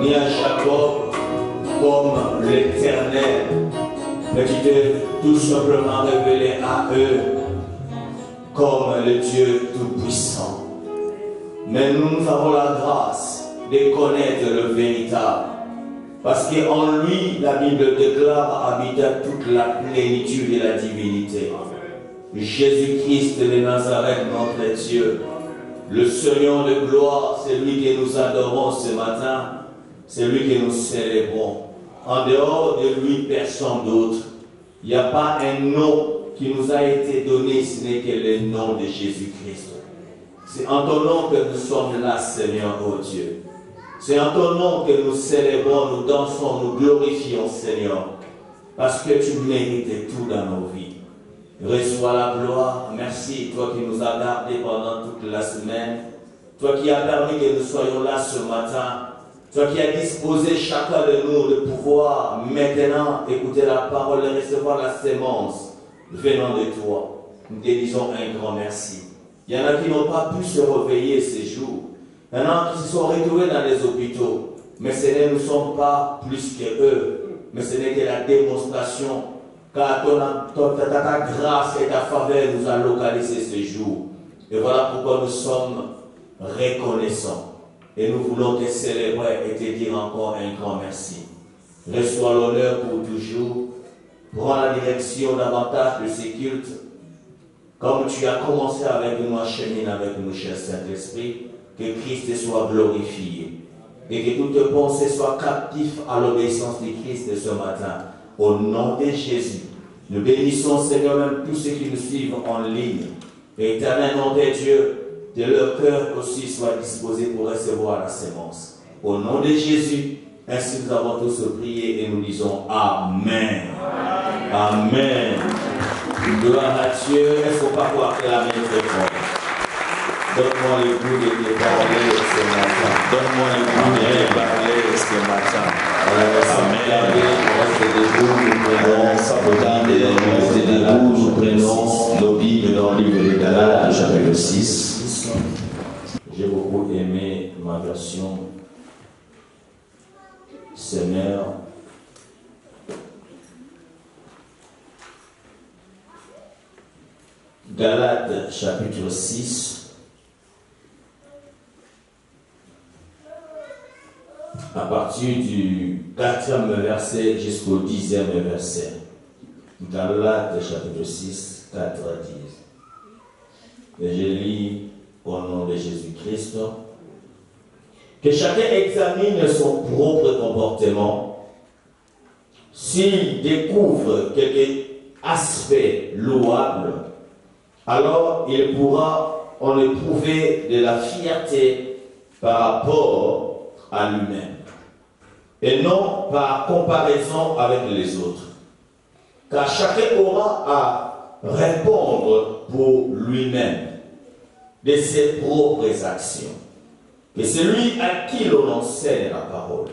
ni à Jacob comme l'Éternel, mais qui t'est tout simplement révélé à eux comme le Dieu Tout-Puissant. Mais nous avons la grâce de connaître le véritable. Parce qu'en lui, la Bible déclare, habita toute la plénitude de la divinité. Jésus-Christ de Nazareth, notre Dieu, le Seigneur de gloire, c'est lui que nous adorons ce matin, c'est lui que nous célébrons. En dehors de lui, personne d'autre. Il n'y a pas un nom qui nous a été donné, ce n'est que le nom de Jésus-Christ. C'est en ton nom que nous sommes là, Seigneur, oh Dieu. C'est en ton nom que nous célébrons, nous dansons, nous glorifions, Seigneur. Parce que tu mérites tout dans nos vies. Reçois la gloire. Merci, toi qui nous as gardés pendant toute la semaine. Toi qui as permis que nous soyons là ce matin. Toi qui as disposé chacun de nous de pouvoir maintenant écouter la parole et recevoir la sémence venant de toi. Nous te disons un grand merci. Il y en a qui n'ont pas pu se réveiller ces jours. Il y en a qui se sont retrouvés dans les hôpitaux. Mais ce ne sont pas plus que eux. Mais ce n'est que la démonstration car ta grâce et ta faveur nous a localisé ce jour. Et voilà pourquoi nous sommes reconnaissants. Et nous voulons te célébrer et te dire encore un grand merci. Reçois l'honneur pour toujours. Prends la direction davantage de ces cultes. Comme tu as commencé avec nous, achemine avec nous, cher Saint-Esprit. Que Christ soit glorifié. Et que toute pensée soit captive à l'obéissance de Christ ce matin. Au nom de Jésus, nous bénissons, Seigneur, même tous ceux qui nous suivent en ligne. Éternel nom de Dieu, que leur cœur aussi soit disposé pour recevoir la sémence. Au nom de Jésus, ainsi nous avons tous prié et nous disons Amen. Amen. Gloire à Dieu. Est-ce qu'on peut acclamer très fort? Donne-moi le goût de te parler ce matin. Donne-moi le goût de te parler ce matin. Amen. Nous prenons nos Bibles dans le livre de Galates, chapitre 6. J'ai beaucoup aimé ma version Seigneur. Galates, chapitre 6. À partir du 4e verset jusqu'au 10e verset. Galates chapitre 6, 4 à 10. Et je lis au nom de Jésus-Christ. Que chacun examine son propre comportement. S'il découvre quelques aspects louables, alors il pourra en éprouver de la fierté par rapport à lui-même, et non par comparaison avec les autres. Car chacun aura à répondre pour lui-même de ses propres actions. Que celui à qui l'on enseigne la parole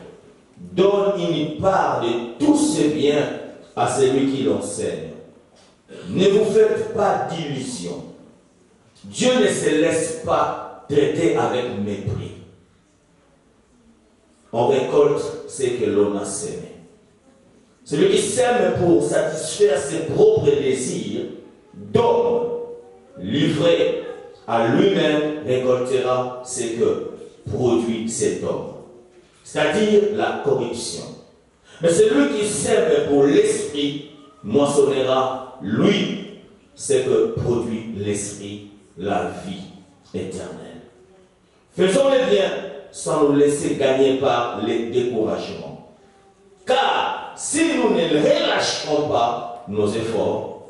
donne une part de tout ce bien à celui qui l'enseigne. Ne vous faites pas d'illusions. Dieu ne se laisse pas traiter avec mépris. On récolte ce que l'on a sémé. Celui qui sème pour satisfaire ses propres désirs, d'homme livré à lui-même, récoltera ce que produit cet homme, c'est-à-dire la corruption. Mais celui qui sème pour l'esprit moissonnera, lui, ce que produit l'esprit, la vie éternelle. Faisons le bien sans nous laisser gagner par les découragements. Car si nous ne relâcherons pas nos efforts,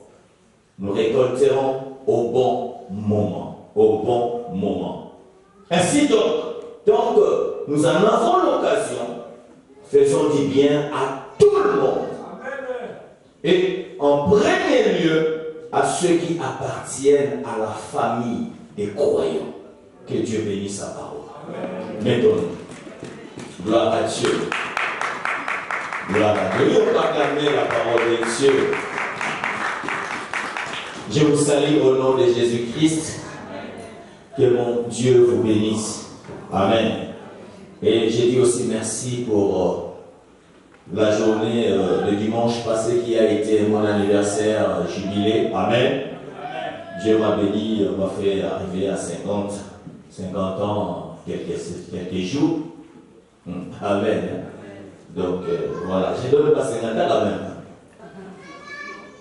nous récolterons au bon moment. Au bon moment. Ainsi donc nous en avons l'occasion, faisons du bien à tout le monde. Et en premier lieu, à ceux qui appartiennent à la famille des croyants. Que Dieu bénisse sa parole. Maintenant, gloire à Dieu. Gloire à Dieu. On va acclamer la parole de Dieu. Je vous salue au nom de Jésus-Christ. Que mon Dieu vous bénisse. Amen. Et j'ai dit aussi merci pour la journée de dimanche passé qui a été mon anniversaire jubilé. Amen. Dieu m'a béni, m'a fait arriver à 50 ans, quelques jours. Amen. Donc voilà, je ne donne pas 50 ans quand même.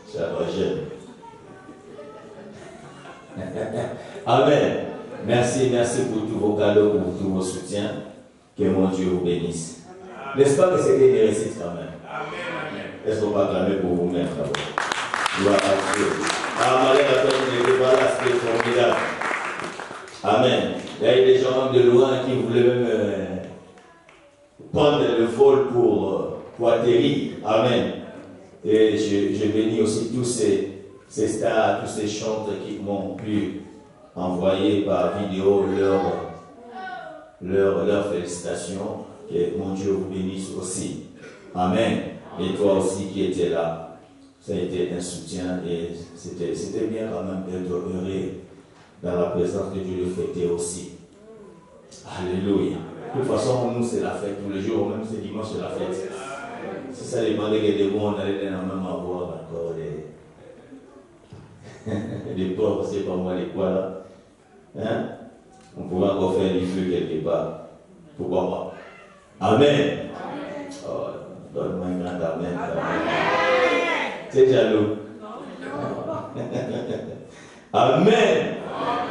Ça va, jeune. Amen. Merci pour tous vos cadeaux, pour tous vos soutiens. Que mon Dieu vous bénisse. N'est-ce pas que c'était une réussite quand même? Est-ce qu'on va acclamer pour vous-même d'abord? Gloire à Dieu. Ah, malheur à toi qui n'était pas là, c'était formidable. Amen. Il y a eu des gens de loin qui voulaient même prendre le vol pour atterrir. Amen. Et je bénis aussi tous ces stars, tous ces chanteurs qui m'ont pu envoyer par vidéo leurs félicitations. Que mon Dieu vous bénisse aussi. Amen. Et toi aussi qui étais là, ça a été un soutien et c'était bien quand même d'être heureux dans la présence de Dieu, le fêter aussi. Alléluia. De toute façon, nous c'est la fête tous les jours, même ce dimanche c'est la fête. Si ça dépendait que des mots, on allait même avoir encore des pauvres, c'est pas moi les quoi là. Hein? On pourrait encore faire du feu quelque part. Pourquoi pas? Amen. Oh, donne-moi un grand amen. C'est jaloux. Amen.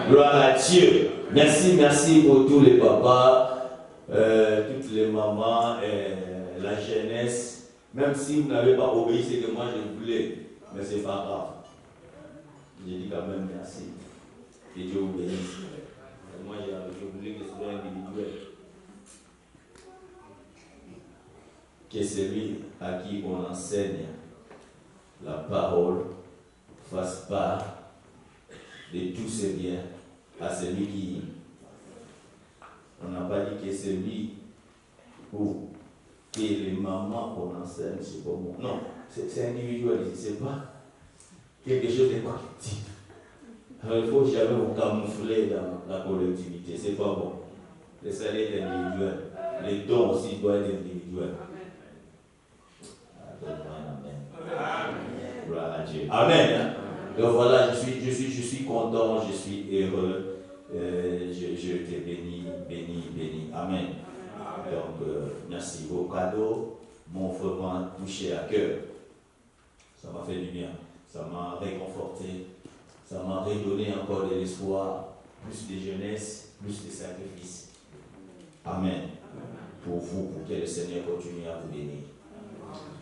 Gloire à Dieu. Merci pour tous les papas, toutes les mamans, la jeunesse. Même si vous n'avez pas obéi ce que moi je voulais, mais c'est pas grave. J'ai dit quand même merci. Que Dieu vous bénisse. Moi je voulais que ce soit individuel. Que celui à qui on enseigne la parole fasse part de tous ses biens à celui qui. On n'a pas dit que celui ou que les mamans qu'on enseigne, c'est pas bon. Non, c'est individuel, c'est pas quelque chose de collectif. Alors il faut jamais vous camoufler dans la collectivité, c'est pas bon. Le salaire est individuel, les dons aussi doivent être individuels. Amen. Gloire à Dieu. Amen. Donc voilà, je suis content, je suis heureux. Je te bénis. Amen. Donc, merci. Vos cadeaux m'ont vraiment touché à cœur. Ça m'a fait du bien. Ça m'a réconforté. Ça m'a redonné encore de l'espoir, plus de jeunesse, plus de sacrifice. Amen. Pour vous, pour que le Seigneur continue à vous bénir.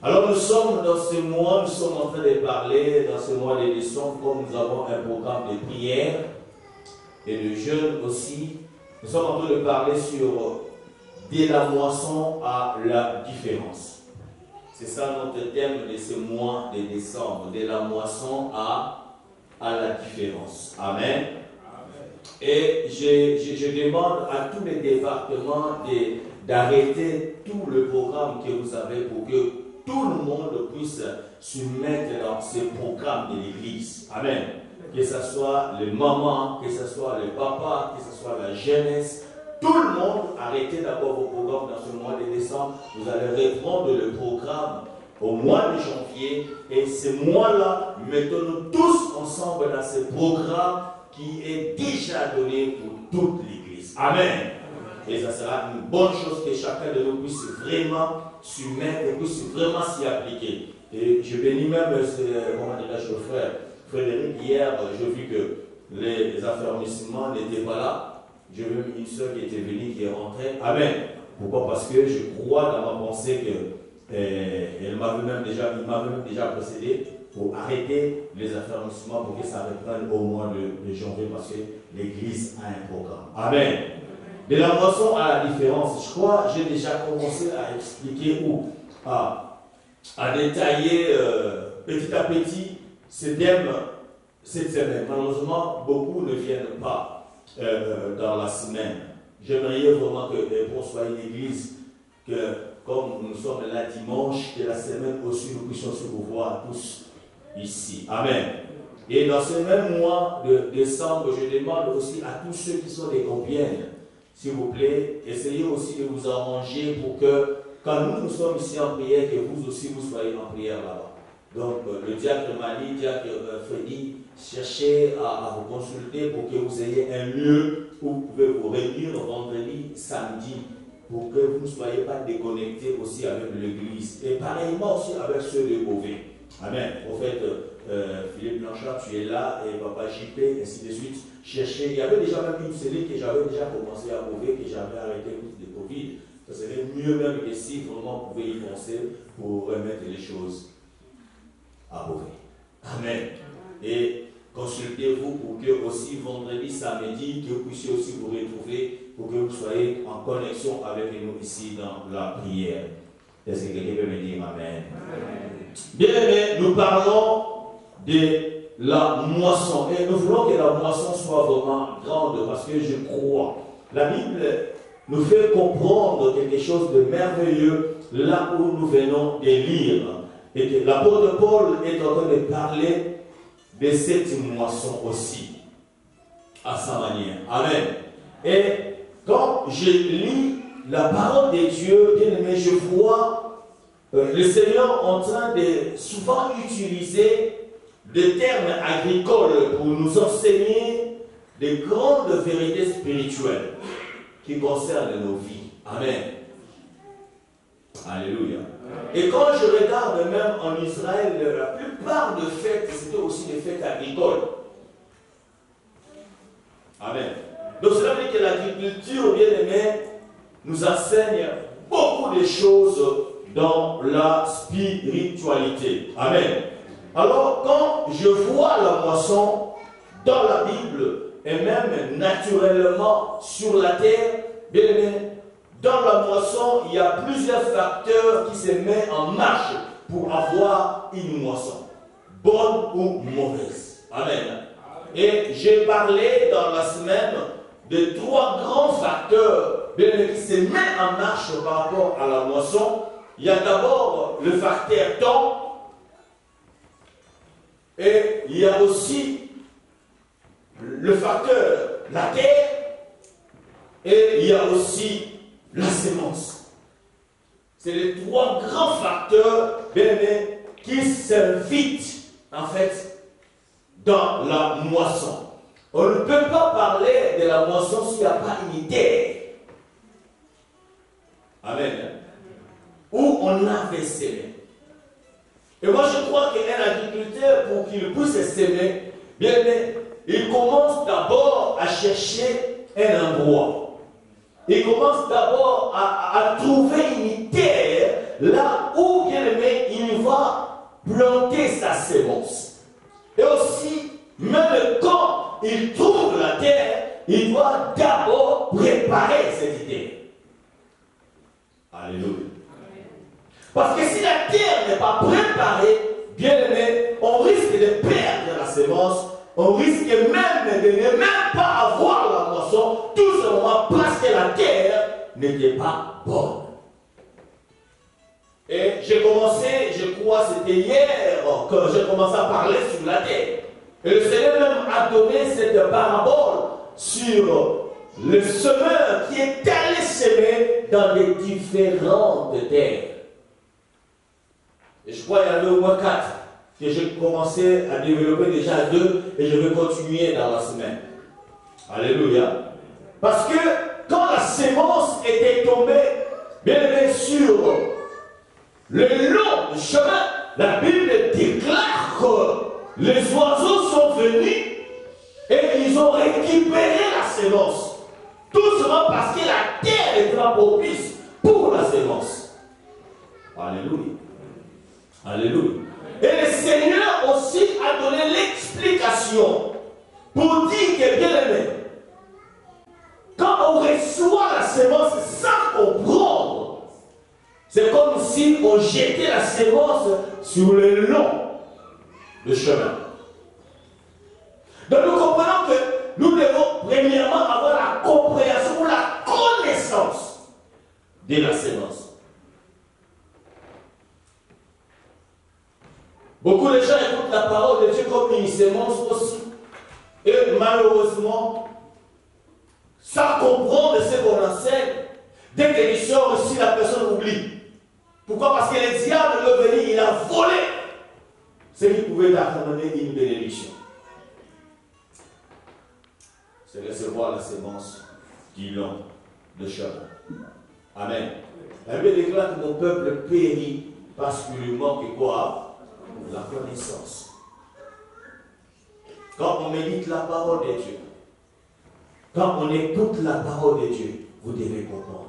Alors nous sommes dans ce mois, nous sommes en train de parler, dans ce mois de décembre, comme nous avons un programme de prière et de jeûne aussi, nous sommes en train de parler sur de la moisson à la différence. C'est ça notre thème de ce mois de décembre, de la moisson à la différence. Amen. Et je demande à tous les départements d'arrêter tout le programme que vous avez pour que tout le monde puisse se mettre dans ce programme de l'Église. Amen. Que ce soit les mamans, que ce soit les papas, que ce soit la jeunesse, tout le monde, arrêtez d'abord vos programmes dans ce mois de décembre. Vous allez reprendre le programme au mois de janvier. Et ce mois-là, mettons-nous tous ensemble dans ce programme qui est déjà donné pour toute l'Église. Amen. Et ça sera une bonne chose que chacun de nous puisse vraiment s'y mettre et puisse vraiment s'y appliquer. Et je bénis même, comment dirais-je, le frère Frédéric. Hier, j'ai vu que les affermissements n'étaient pas là. J'ai vu une soeur qui était venue, qui est rentrée. Amen. Pourquoi? Parce que je crois dans ma pensée que il m'avait même déjà précédé pour arrêter les affermissements pour que ça reprenne au mois de janvier parce que l'Église a un programme. Amen. De la moisson à la différence, je crois j'ai déjà commencé à expliquer ou à détailler petit à petit ce thème cette semaine. Malheureusement, beaucoup ne viennent pas dans la semaine. J'aimerais vraiment qu'on soit une église, que comme nous sommes là dimanche, que la semaine aussi nous puissions se revoir tous ici. Amen. Et dans ce même mois de décembre, je demande aussi à tous ceux qui sont des Compiègnes, s'il vous plaît, essayez aussi de vous arranger pour que, quand nous sommes ici en prière, que vous aussi vous soyez en prière là-bas. Donc, le diacre Mali, diacre Freddy, cherchez à vous consulter pour que vous ayez un lieu où vous pouvez vous réunir vendredi, samedi, pour que vous ne soyez pas déconnectés aussi avec l'église. Et pareillement aussi avec ceux de Beauvais. Amen. Prophète Philippe Blanchard, tu es là, et Papa JP, ainsi de suite. Cherchez. Il y avait déjà même une série que j'avais déjà commencé à Beauvais, que j'avais arrêté de Covid. Ça serait mieux même que si vraiment vous pouvez y penser pour remettre les choses à Beauvais. Amen. Et consultez-vous pour que aussi vendredi, samedi, que vous puissiez aussi vous retrouver, pour que vous soyez en connexion avec nous ici dans la prière. Est-ce que quelqu'un peut me dire Amen? Bien aimé, nous parlons de la moisson. Et nous voulons que la moisson soit vraiment grande parce que je crois. La Bible nous fait comprendre quelque chose de merveilleux là où nous venons de lire. Et que l'apôtre Paul est en train de parler de cette moisson aussi, à sa manière. Amen. Et quand je lis la parole de Dieu, bien aimé, je vois le Seigneur en train de souvent utiliser des termes agricoles pour nous enseigner des grandes vérités spirituelles qui concernent nos vies. Amen. Alléluia. Et quand je regarde même en Israël, la plupart des fêtes, c'était aussi des fêtes agricoles. Amen. Donc cela veut dire que l'agriculture, bien aimé, nous enseigne beaucoup de choses dans la spiritualité. Amen. Alors quand je vois la moisson dans la Bible, et même naturellement sur la terre, bien aimé, dans la moisson, il y a plusieurs facteurs qui se mettent en marche pour avoir une moisson, bonne ou mauvaise. Amen. Et j'ai parlé dans la semaine de 3 grands facteurs qui se mettent en marche par rapport à la moisson. Il y a d'abord le facteur temps, et il y a aussi le facteur la terre, et il y a aussi la sémence. C'est les 3 grands facteurs, bien aimés, qui s'invitent en fait dans la moisson. On ne peut pas parler de la moisson s'il n'y a pas une terre. Amen. Où on avait sémé. Et moi je crois qu'un agriculteur, pour qu'il puisse s'aimer, bien aimé, il commence d'abord à chercher un endroit. Il commence d'abord à trouver une terre là où, bien aimé, il va planter sa sémence. Et aussi, même quand il trouve la terre, il doit d'abord préparer cette terre. Alléluia. Parce que si la terre n'est pas préparée, bien aimé, on risque de perdre la sémence. On risque même de ne même pas avoir la moisson, tout simplement parce que la terre n'était pas bonne. Et j'ai commencé, je crois c'était hier, que j'ai commencé à parler sur la terre. Et le Seigneur même a donné cette parabole sur le semeur qui est allé semer dans les différentes terres. Et je crois qu'il y en avait au moins 4. Que j'ai commencé à développer déjà 2 et je vais continuer dans la semaine. Alléluia. Parce que quand la sémence était tombée, bien sur le long du chemin, la Bible déclare que les oiseaux sont venus et ils ont récupéré la sémence. Tout simplement parce que la terre était pas propice pour la sémence. Alléluia. Alléluia. Et le Seigneur aussi a donné l'explication pour dire que, bien aimé, quand on reçoit la sémence sans comprendre, c'est comme si on jetait la sémence sur le long du chemin. Donc nous comprenons que nous devons premièrement avoir la compréhension ou la connaissance de la sémence. Beaucoup de gens écoutent la parole de Dieu comme une sémence aussi. Et malheureusement, sans comprendre ce qu'on enseigne. Dès qu'il sort ici, la personne oublie. Pourquoi? Parce que le diable est venu, il a volé ce qui pouvait amener une bénédiction. C'est recevoir la sémence du long de chemin. Amen. La Bible déclare que mon peuple périt parce qu'il lui manque quoi? La connaissance. Quand on médite la parole de Dieu, quand on écoute la parole de Dieu, vous devez comprendre.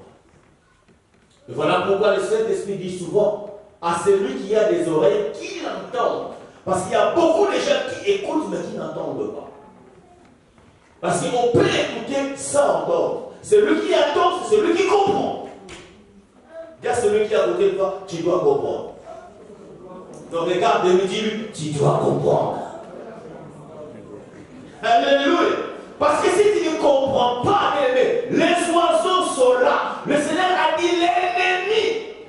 Et voilà pourquoi le Saint-Esprit dit souvent à celui qui a des oreilles, qui l'entende. Parce qu'il y a beaucoup de gens qui écoutent mais qui n'entendent pas. Parce qu'on peut écouter sans entendre. Celui qui entend, c'est celui qui comprend. Il y a celui qui a côté de toi, tu dois comprendre. Donc regarde et me dis-lui, tu dois comprendre. Alléluia. Parce que si tu ne comprends pas, les oiseaux sont là. Le Seigneur a dit, l'ennemi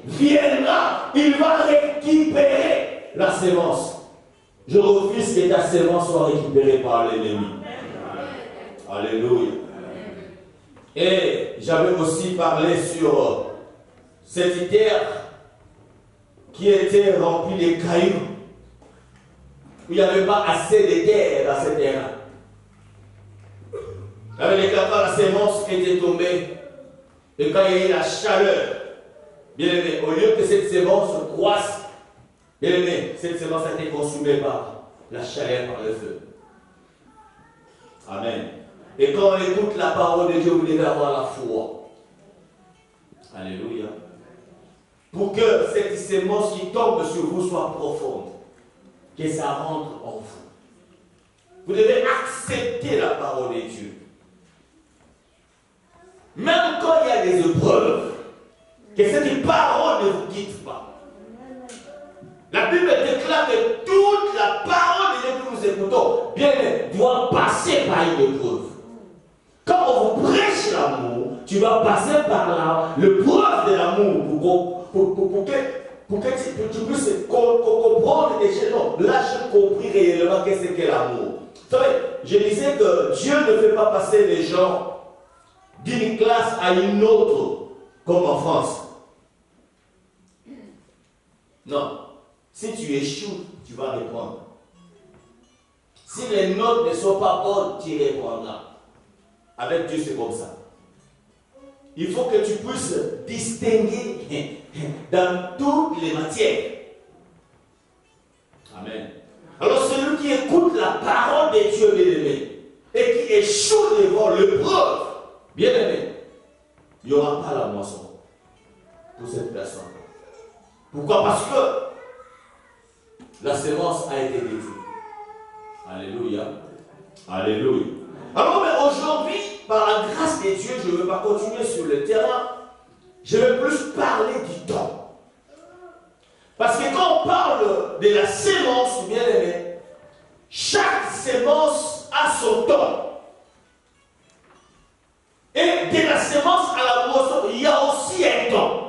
viendra, il va récupérer la sémence. Je refuse que ta sémence soit récupérée par l'ennemi. Alléluia. Et j'avais aussi parlé sur cette terre qui était remplie de cailloux. Il n'y avait pas assez de terre dans cette terre-là. Avec les quand la sémence était tombée, et quand il y a eu la chaleur, bien aimé, au lieu que cette sémence croisse, bien aimé, cette sémence a été consumée par la chaleur, par le feu. Amen. Et quand on écoute la parole de Dieu, vous devez avoir la foi. Alléluia. Pour que cette sémence qui tombe sur vous soit profonde, que ça rentre en vous. Vous devez accepter la parole de Dieu. Même quand il y a des épreuves, que cette parole ne vous quitte pas. La Bible déclare que toute la parole de Dieu que nous écoutons, bien, doit passer par une épreuve. Quand on vous prêche l'amour, tu vas passer par l'épreuve de l'amour pour que tu puisses comprendre des choses. Non, là, j'ai compris réellement qu'est-ce qu'est l'amour. Vous savez, je disais que Dieu ne fait pas passer les gens d'une classe à une autre, comme en France. Non. Si tu échoues, tu vas répondre. Si les notes ne sont pas bonnes, tu répondras. Avec Dieu, c'est comme ça. Il faut que tu puisses distinguer dans toutes les matières. Amen. Alors celui qui écoute la parole de Dieu, bien-aimé, et qui échoue devant l'épreuve, bien-aimé, il n'y aura pas la moisson pour cette personne. Pourquoi? Parce que la sémence a été détruite. Alléluia. Alléluia. Alors, mais aujourd'hui, par la grâce de Dieu, je ne veux pas continuer sur le terrain. Je vais plus parler du temps. Parce que quand on parle de la sémence, bien aimé, chaque sémence a son temps. Et de la sémence à la moisson, il y a aussi un temps.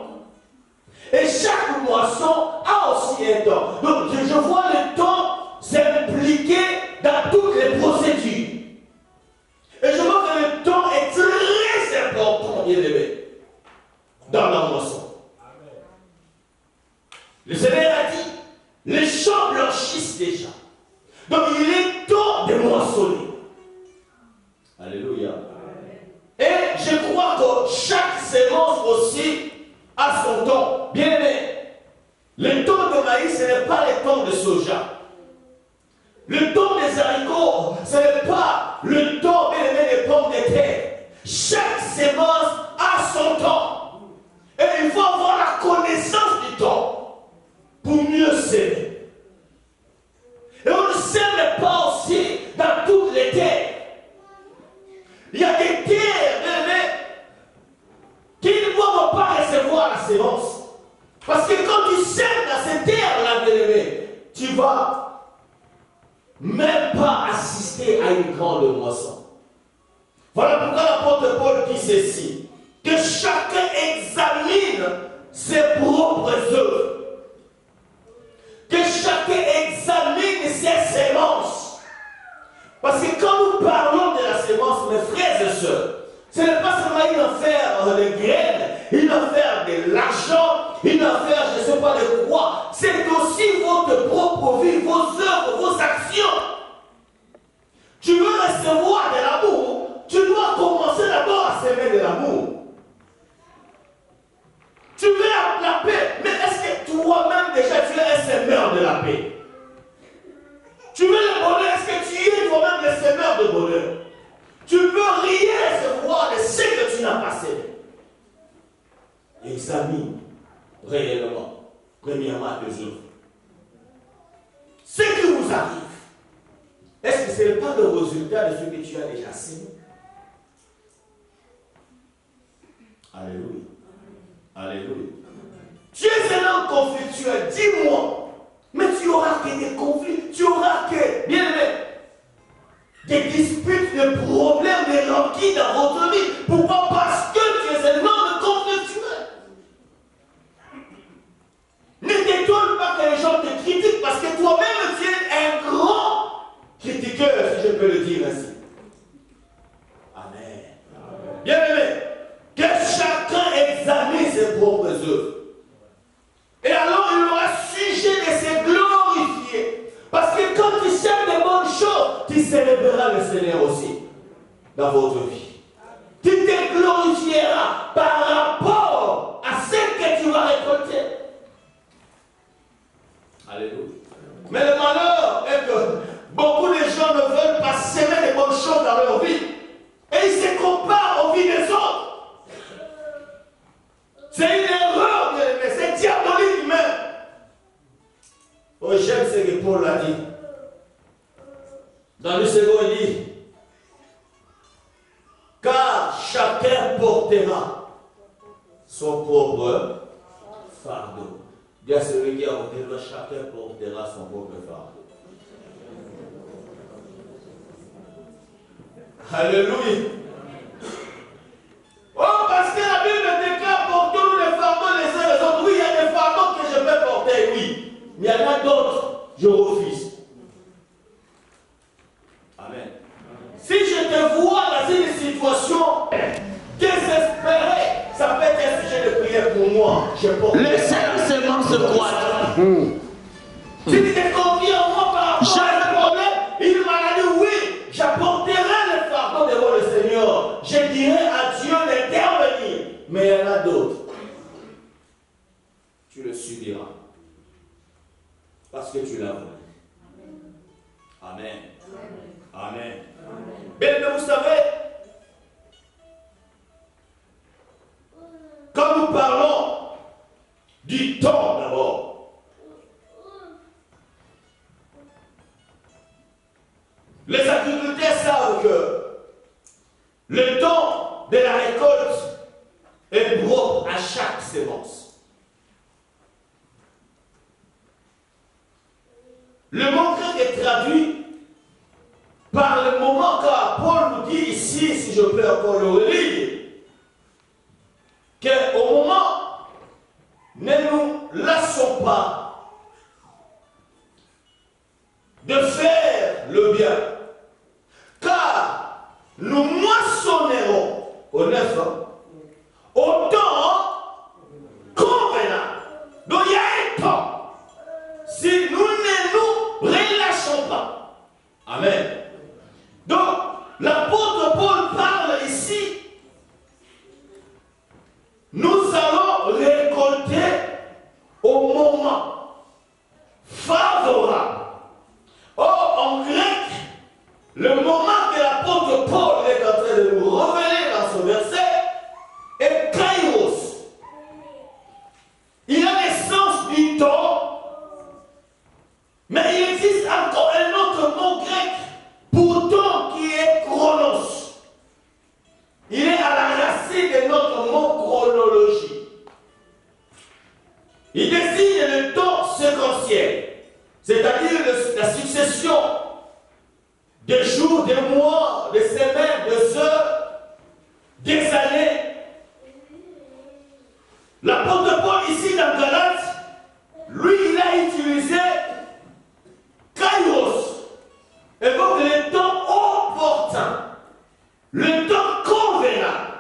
Et chaque moisson a aussi un temps. Donc je vois le temps s'impliquer dans toutes les procédures. Et je vois que le temps est très important, bien aimé, dans la moisson. Le Seigneur a dit, les champs blanchissent déjà. Donc il est temps de moissonner. Alléluia. Et je crois que chaque sémence aussi a son temps. Bien aimé, le temps de maïs, ce n'est pas le temps de soja. Le temps des haricots, ce n'est pas le temps, bien aimé, des pommes de terre. Chaque sémence a son temps. Et il faut avoir la connaissance du temps pour mieux s'aimer. Et on ne s'aime pas aussi dans toutes les terres. Il y a des terres, bien aimé, qui ne doivent pas recevoir la sémence. Parce que quand tu sèmes dans cette terre-là, bien aimé, tu vas même pas assister à une grande moisson. Voilà pourquoi l'apôtre Paul dit ceci, que chacun examine ses propres œuvres, que chacun examine ses sémences. Parce que quand nous parlons de la sémence, mes frères et sœurs, ce n'est foi, c'est aussi votre propre vie, vos œuvres, vos actions. Tu veux recevoir de l'amour, tu dois commencer d'abord à s'aimer de l'amour. Tu veux la paix, mais est-ce que toi-même déjà tu es un semeur de la paix? Tu veux le bonheur, est-ce que tu es toi-même le semeur de bonheur? Tu ne peux rien recevoir de ce que tu n'as pas semé. Examine réellement, premièrement, tes œuvres. Ce qui vous arrive, est-ce que ce n'est pas le résultat de ce que tu as déjà semé? Alléluia. Alléluia. Tu es un homme conflictuel, dis-moi, mais tu auras que des conflits, tu auras que, bien aimé, des disputes, des problèmes, des rancœurs dans votre vie. Pourquoi? Parce que tu es un homme conflictuel. Ne t'étonne pas que les gens te critiquent parce que toi-même tu es un grand critiqueur, si je peux le dire ainsi. Amen. Bien aimé, que chacun examine ses propres œuvres. Et alors il aura sujet de se glorifier. Parce que quand tu sèmes de bonnes choses, tu célébreras le Seigneur aussi dans votre vie. Tu te glorifieras par rapport à ce que tu vas récolter. Alléluia. Mais le malheur est que beaucoup de gens ne veulent pas s'aimer de bonnes choses dans leur vie. Et ils se comparent aux vies des autres. C'est une erreur, mais c'est diabolique même. Oh, j'aime ce que Paul a dit. Dans le second, il dit, car chacun portera son propre fardeau. Dis à celui qui a côté de chacun portera son propre fardeau. Alléluia. Oh, parce que la Bible déclare portons les fardeaux les uns les autres. Oui, il y a des fardeaux que je peux porter, oui. Mais il y en a d'autres, je refuse. Amen. Si je te vois dans une situation désespérée, ça peut être un sujet de prière pour moi. Je porte. Laissez-le seulement se croître. Si tu te confies en moi par rapport à un problème, il m'a dit oui, j'apporterai le fardeau devant le Seigneur. Je dirai à Dieu d'intervenir. Mais il y en a d'autres. Tu le subiras. Parce que tu l'as voulu. Amen. Amen. Bien, mais vous savez, quand nous parlons du temps d'abord, les agriculteurs savent que le temps de la récolte est propre à chaque sémence. Le mot grec est traduit par le moment car Paul nous dit ici, si je peux encore le relire, qu'au moment, ne nous lassons pas de faire le bien, car nous moissonnerons au 9 ans, au temps convenable. Donc il y a un temps. Si nous ne nous relâchons pas. Amen. Donc, l'apôtre Paul parle ici. Nous allons récolter au moment favorable. Or, en grec, le moment que l'apôtre Paul est en train de nous révéler dans ce verset est kairos. Il a l'essence du temps. Mais il existe encore un autre mot grec pour temps qui est chronos. Il est à la racine de notre mot chronologie. Il désigne le temps séquentiel, c'est-à-dire la succession des jours, des mois, des semaines, des heures, des années. L'apôtre Paul ici dans Galates, lui il a utilisé Kairos, évoque le temps opportun, le temps convenable.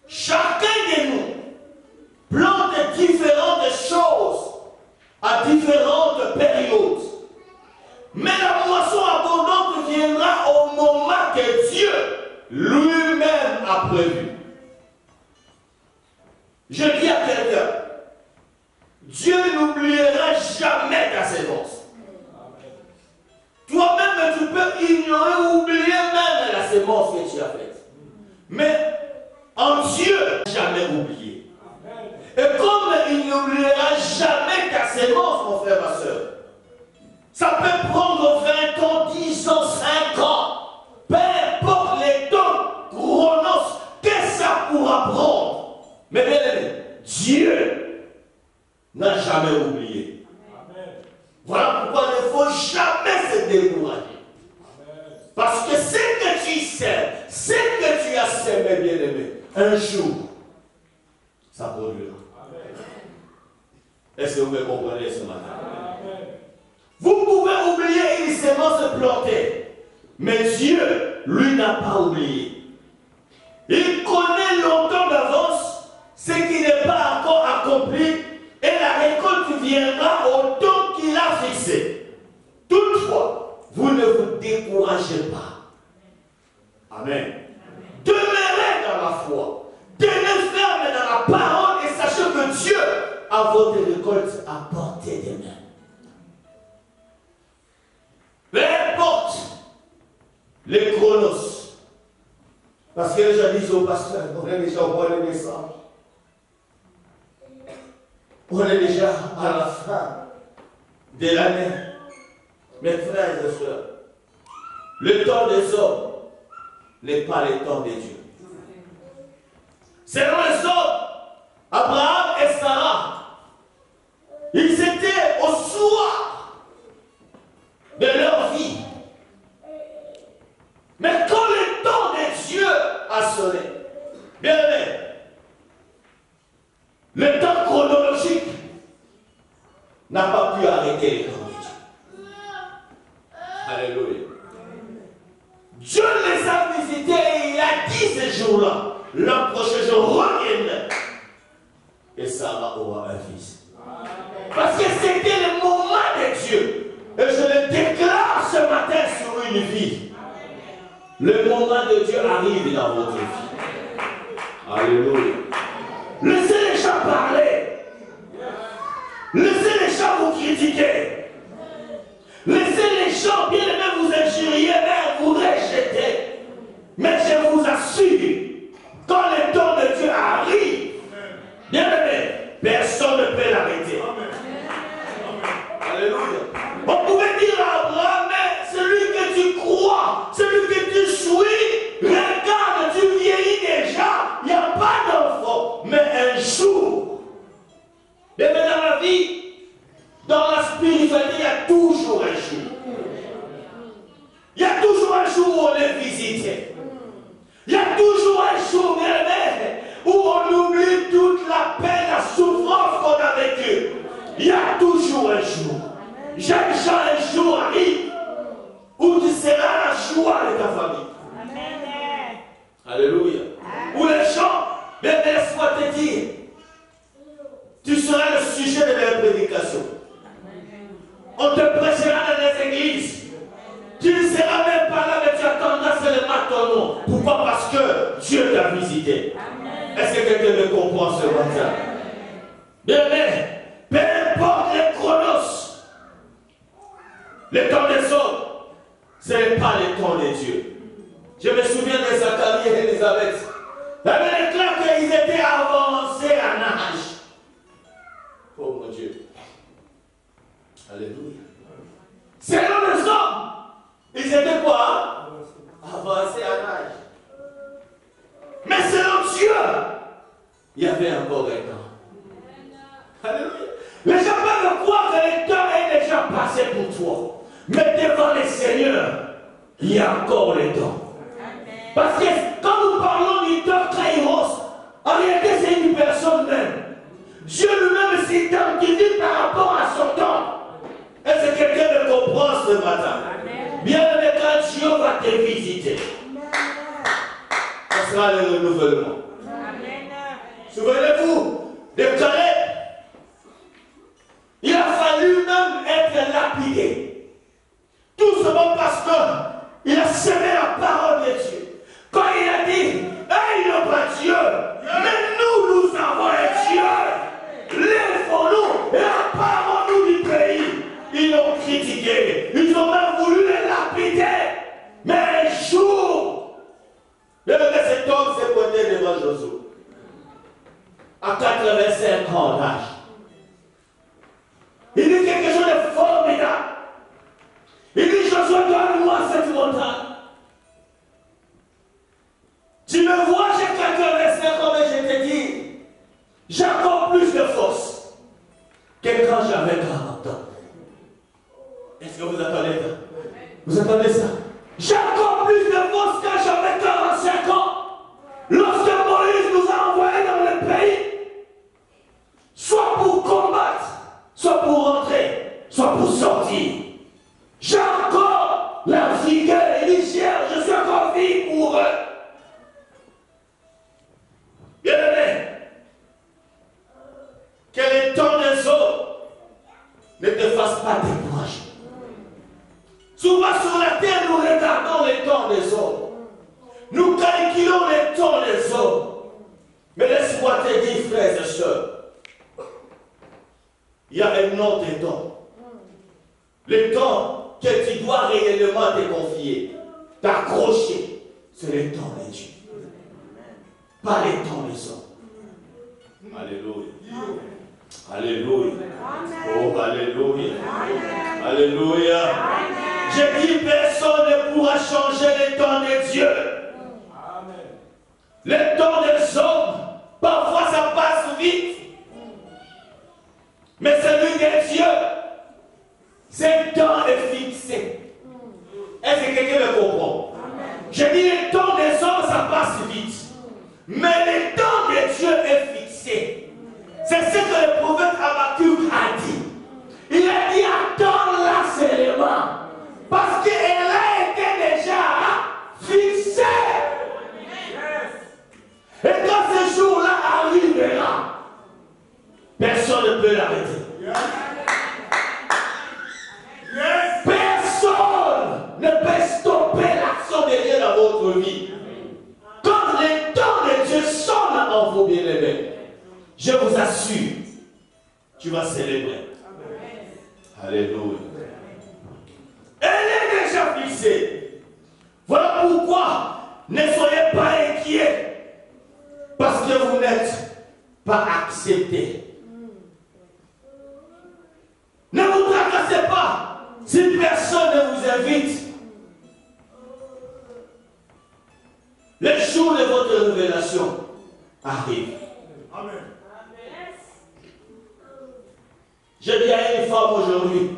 Chacun de nous plante différentes choses jamais ta sémence. Toi-même, tu peux ignorer ou oublier même la sémence que tu as faite. Mais en Dieu, jamais oublié. Et comme il n'oubliera jamais ta sémence, mon frère, ma soeur, ça peut prendre 20 ans, 10 ans, 5 ans. Peu importe les temps, chronos, qu'est-ce que ça pourra prendre. Mais bien aimé, Dieu n'a jamais oublié. Amen. Voilà pourquoi il ne faut jamais se décourager. Amen. Parce que ce que tu sèmes, ce que tu as semé, bien aimé, un jour, ça produira. Est-ce que vous me comprenez ce matin? Amen. Vous pouvez oublier une sémence plantée. Mais Dieu, lui, n'a pas oublié. Il connaît longtemps d'avance ce qui n'est pas encore accompli et la récolte viendra au temps qu'il a fixé. Toutefois, vous ne vous découragez pas. Amen. Demeurez dans la foi. Tenez ferme dans la parole et sachez que Dieu a votre récolte à portée des mains. Peu importe les chronos. Parce que les gens disent au pasteur, on est déjà au mois de décembre. On est déjà à la fin de l'année. Mes frères et sœurs, le temps des hommes n'est pas le temps de Dieu. Selon les hommes, Abraham et Sarah, ils étaient au soir de leur vie. Mais quand le temps de Dieu a sonné, bien aimé, le temps chronologique n'a pas pu arrêter les temps de Dieu. Alléluia. Dieu les a visités et il a dit ce jour-là, l'an prochain je reviendrai et Sarah aura un fils. Parce que c'était le moment de Dieu. Et je le déclare ce matin sur une vie. Le moment de Dieu arrive dans votre vie. Alléluia. Laissez les gens parler. Laissez les gens vous critiquer. Laissez les gens bien aimés vous injurier, même vous rejeter. Mais je vous assure, quand le temps de Dieu arrive, bien aimé, personne ne peut l'arrêter. Alléluia. On pouvait dire à Abraham, mais celui que tu crois, celui que tu suis, regarde, tu vieillis déjà, il n'y a pas d'enfant. Mais un jour, mais dans la vie, dans la spiritualité, il y a toujours un jour. Il y a toujours un jour où on est visité. Il y a toujours un jour, bien-aimé, où on oublie toute la peine, la souffrance qu'on a vécue. Il y a toujours un jour. Chaque jour, un jour arrive où tu seras la joie de ta famille. Amen. Alléluia. Où les gens, mais laisse-moi te dire, tu seras le sujet de leur prédication. On te prêchera dans les églises. Tu ne seras même pas là, mais tu attendras seulement ton nom. Pourquoi? Parce que Dieu t'a visité. Est-ce que quelqu'un me comprend ce matin? Bien, mais peu importe les chronos, le temps des hommes, ce n'est pas le temps de Dieu. Je me souviens de Zacharie et d'Élisabeth. La Bible déclare qu'ils étaient avancés en âge. Oh mon Dieu. Alléluia. Selon les hommes, ils étaient quoi? Avancés en âge. Mais selon Dieu, il y avait encore un temps. Alléluia. Les gens peuvent croire que le temps est déjà passé pour toi. Mais devant les seigneurs, il y a encore le temps. Parce que quand nous parlons du temps Kairos, en réalité c'est une personne même. Dieu lui-même s'identifie par rapport à son temps. Est-ce que quelqu'un me comprend ce matin? Bien aimé, quand Dieu va te visiter, ça sera le renouvellement. Souvenez-vous de Caleb. Il a fallu même être lapidé. Tout simplement parce qu'il a semé la parole de Dieu. Quand il a dit, hey, il n'a pas Dieu, mais nous avons un Dieu. Lèvons-nous et apparons-nous du pays. fusiller. Ils ont même voulu les lapider. Mais un jour, cet homme s'est pointé devant Josué. À 85 ans d'âge. Il dit quelque chose de formidable. Il dit, Josué, donne-moi cette montagne. Tu me vois, j'ai 85 ans, mais je te dis, j'ai encore plus de force que quand j'avais 40 ans. Est-ce que vous attendez ça? Vous attendez ça? J'ai encore plus de force quand j'avais 45 ans. Lorsque Moïse nous a envoyés dans le pays, soit pour combattre, soit pour rentrer, soit pour sortir. J'ai encore la vigueur et l'hygiène, je suis encore vie pour eux. Bien-aimé, que les temps des autres ne te fassent pas décourager. Souvent sur la terre, nous regardons les temps des autres. Nous calculons les temps des autres. Mais laisse-moi te dire, frères et sœurs, il y a un autre temps. Le temps que tu dois réellement te confier, t'accrocher, c'est le temps de Dieu. Pas les temps des hommes. Alléluia. Alléluia. Oh, alléluia. Alléluia. J'ai dit, personne ne pourra changer les temps de Dieu. Les temps des hommes, parfois ça passe vite. Mais celui de Dieu, c'est temps est fixé. Est-ce que quelqu'un me comprend? J'ai dit, les temps des hommes, ça passe vite. Mais le temps de Dieu est fixé. C'est ce que le prophète Habakkuk a dit. Il a dit, attends là seulement. Parce qu'elle a été déjà fixée. Et quand ce jour-là arrivera, personne ne peut l'arrêter. Personne ne peut stopper l'action de Dieu dans votre vie. Quand les temps de Dieu sonnent en vous, bien-aimés, je vous assure, tu vas célébrer. Alléluia. Elle est déjà fixée. Voilà pourquoi ne soyez pas inquiets. Parce que vous n'êtes pas acceptés. Ne vous tracassez pas si personne ne vous invite. Le jour de votre révélation arrive. Amen. Je dis à une femme aujourd'hui,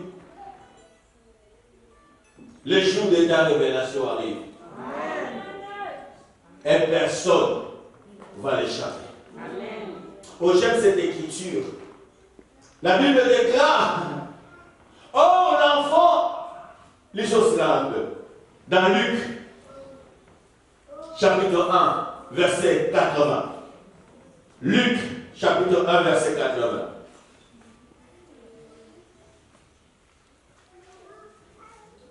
le jour de ta révélation arrive. Et personne ne va l'échapper. Oh, j'aime cette écriture. La Bible déclare, oh l'enfant, lisons cela un peu. Dans Luc, chapitre 1, verset 80. Luc, chapitre 1, verset 80.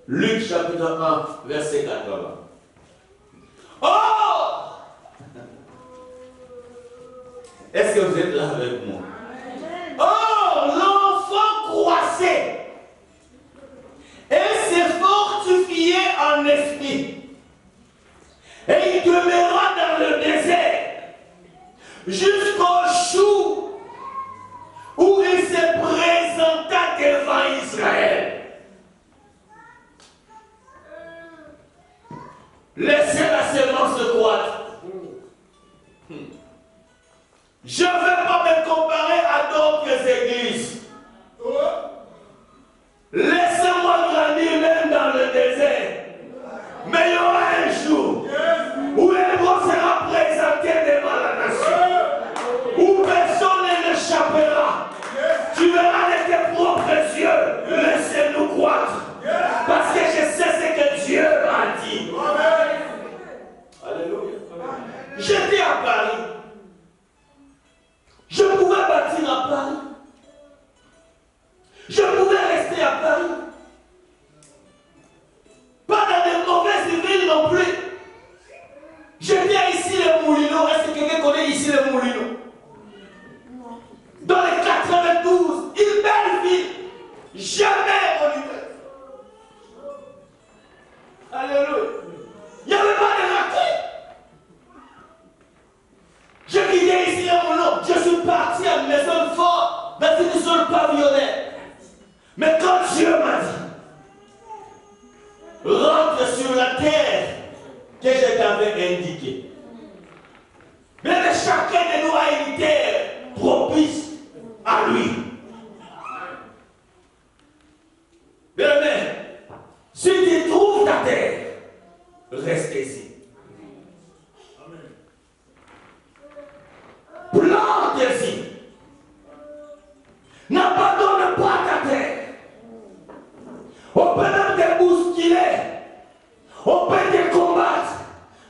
Luc, chapitre 1, verset 80. Oh! Est-ce que vous êtes là avec moi? Oh, l'enfant croissait et s'est fortifié en esprit. Et il demeura dans le désert jusqu'au jour où il se présenta devant Israël. Laissez la semence croître. Je ne vais pas me comparer à d'autres églises. Laissez-moi grandir même dans le désert. Mais il y aura un jour où l'hébreu sera présenté devant la nation. Où personne ne l'échappera. Tu verras de tes propres yeux. Laissez-nous croître. Parce que je sais ce que Dieu a dit. Alléluia. J'étais à Paris. Je pouvais bâtir à Paris. Je pouvais rester à Paris. Pas dans de mauvaises villes non plus. J'étais ici les Moulineaux. Est-ce que quelqu'un connaît ici les Moulineaux? Dans les 92, une belle ville. Jamais on y Dieu m'a dit, rentre sur la terre que je t'avais indiquée. Mais chacun de nous a une terre propice à lui. Bien-aimé, si tu trouves ta terre, reste ici. Plante-y. N'abandonne pas ta terre. On peut même te bousculer. On peut te combattre.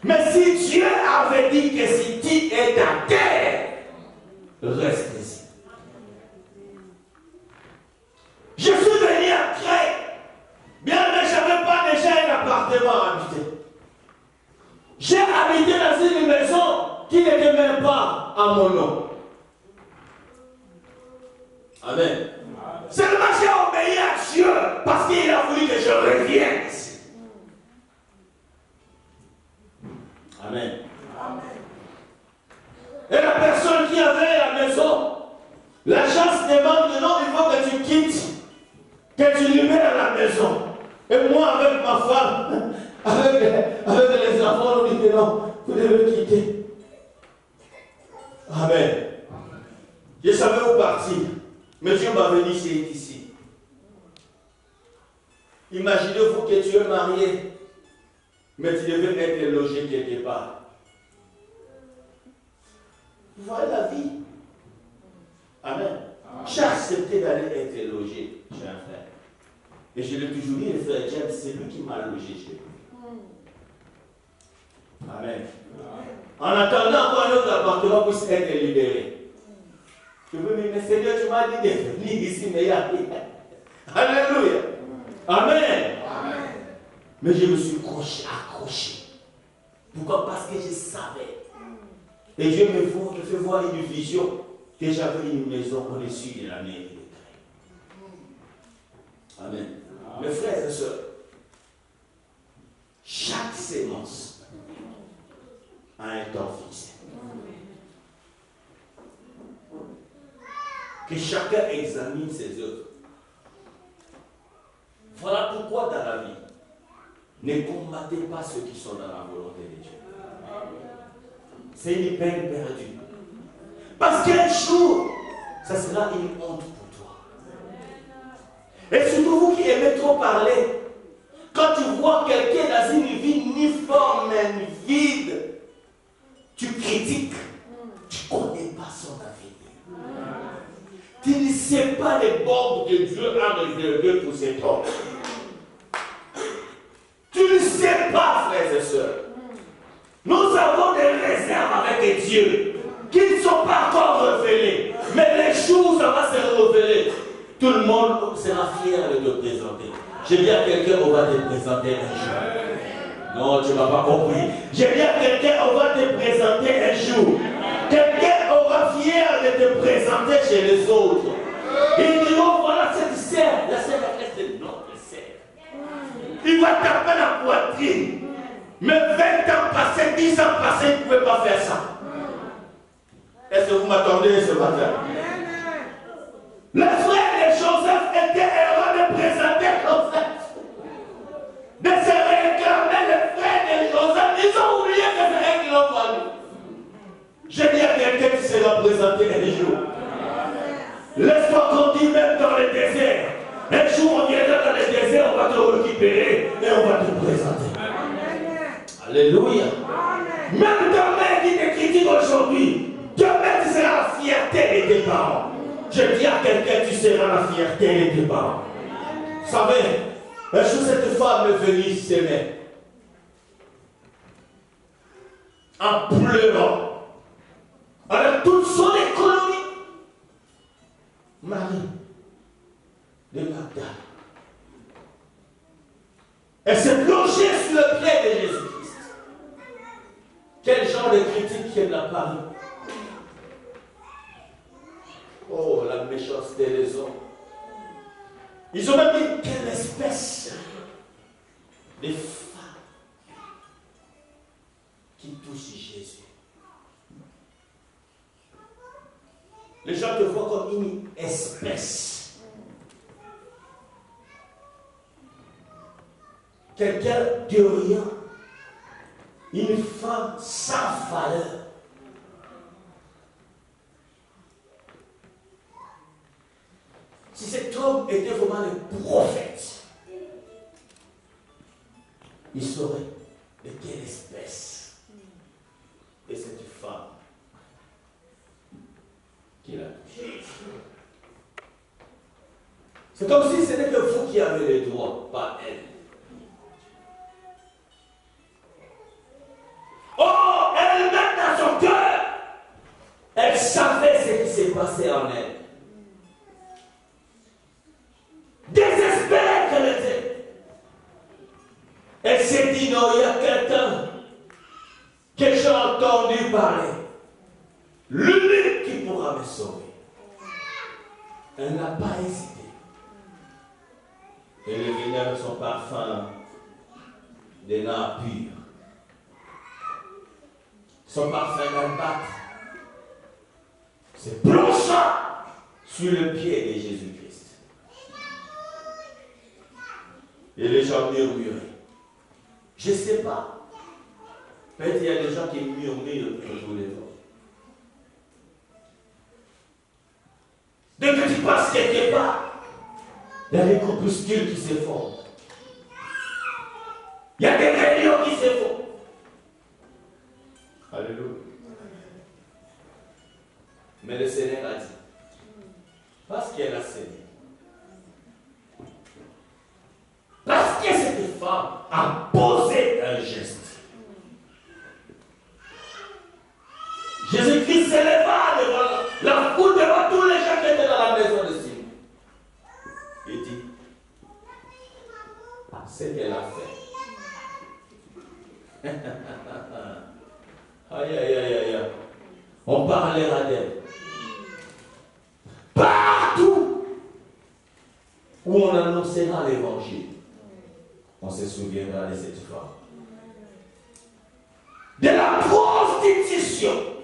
Mais si Dieu avait dit que si tu es ta terre, reste ici. Je suis venu après. Bien, mais je n'avais pas déjà un appartement à habiter. J'ai habité dans une maison qui n'était même pas à mon nom. Amen. Seulement j'ai obéi à Dieu parce qu'il a voulu que je revienne ici. Amen. Et la personne qui avait la maison, l'agence demande que non, il faut que tu quittes, que tu libères la maison. Et moi, avec ma femme, avec les enfants, on dit que non, vous devez quitter. Amen. Je savais où partir, mais Dieu m'a venu ici. Imaginez-vous que tu es marié, mais tu devais être logé quelque part. Vous voyez la vie. Amen. J'ai accepté d'aller être logé chez un frère. Et je l'ai toujours dit, le frère James, c'est lui qui m'a logé chez lui. Amen. En attendant qu'un autre appartement puisse être libéré. Je veux dire, mais Seigneur, tu m'as dit de venir ici, mais il y a rien. Alléluia. Amen. Mais je me suis accroché. Pourquoi? Parce que je savais. Et Dieu me fait voir une vision que j'avais une maison au-dessus de la mer de Grès. Amen. Mes frères et sœurs, chaque sémence a un temps fixé. Que chacun examine ses œuvres. Voilà pourquoi dans la vie, ne combattez pas ceux qui sont dans la volonté de Dieu. C'est une peine perdue. Parce qu'un jour, ça sera une honte pour toi. Et surtout vous qui aimez trop parler, quand tu vois quelqu'un dans une vie ni forme, ni vide, tu critiques, tu ne connais pas son avenir. Tu ne sais pas les bords que Dieu a réservés pour cet homme. Tu ne sais pas, frères et sœurs. Nous avons des réserves avec Dieu qui ne sont pas encore révélées. Mais les jours où ça va se révéler, tout le monde sera fier de te présenter. J'ai dit à quelqu'un, on va te présenter un jour. Non, tu ne m'as pas compris. J'ai dit à quelqu'un, on va te présenter un jour. Quelqu'un aura fier de te présenter chez les autres. Ils diront, voilà cette sœur. La sœur reste notre sœur. Il va taper la poitrine. Mais 20 ans passés, 10 ans passés, il ne pouvait pas faire ça. Est-ce que vous m'attendez ce matin? Les frères de Joseph étaient heureux de présenter Joseph. De se réclamer les frères de Joseph. Ils ont oublié que c'est eux qui l'ont fallu. Je dis à quelqu'un qui sera présenté un jour. Laisse-toi conduire même dans le désert. Un jour on viendra dans le désert, on va te récupérer et on va te présenter. Alléluia. Même ta mère qui te critique aujourd'hui, demain tu seras la fierté de tes parents. Je dis à quelqu'un, tu seras la fierté de tes parents. Vous savez, un jour cette femme est venue s'aimer. En pleurant. Avec toute son économie. Marie de Magdala. Elle s'est plongée sur le pied de Jésus-Christ. Quel genre de critique qu'elle n'a pas eu? Oh, la méchanceté des hommes. Ils ont même dit quelle espèce de femme qui touche Jésus. Les gens te voient comme une espèce. quelqu'un de rien, une femme sans valeur. Si cet homme était vraiment le prophète, il saurait de quelle espèce est cette femme qu'il a touchée. C'est comme si ce n'est que vous qui avez les droits, pas elle. Oh, elle-même dans son cœur, elle savait ce qui s'est passé en elle. Désespérée qu'elle était. Elle s'est dit, non, il y a quelqu'un que j'ai entendu parler. L'unique qui pourra me sauver. Elle n'a pas hésité. Elle est venue avec son parfum des nains purs. Son parfum d'albâtre se plongeant sur le pied de Jésus-Christ. Et les gens murmuraient. Je ne sais pas. Peut-être qu'il y a des gens qui murmurent autour des autres. Dès que tu passes quelque part, il y a des groupuscules qui se font. Il y a des réunions qui se font. Alléluia. Mais le Seigneur a dit, parce qu'elle a saigné, parce que cette femme a posé un geste, Jésus-Christ s'éleva devant la foule, devant tous les gens qui étaient dans la maison de Simon. Il dit, ce qu'elle a fait. Aïe, aïe, aïe, aïe. On parlera d'elle. Partout où on annoncera l'évangile, on se souviendra de cette femme. De la prostitution.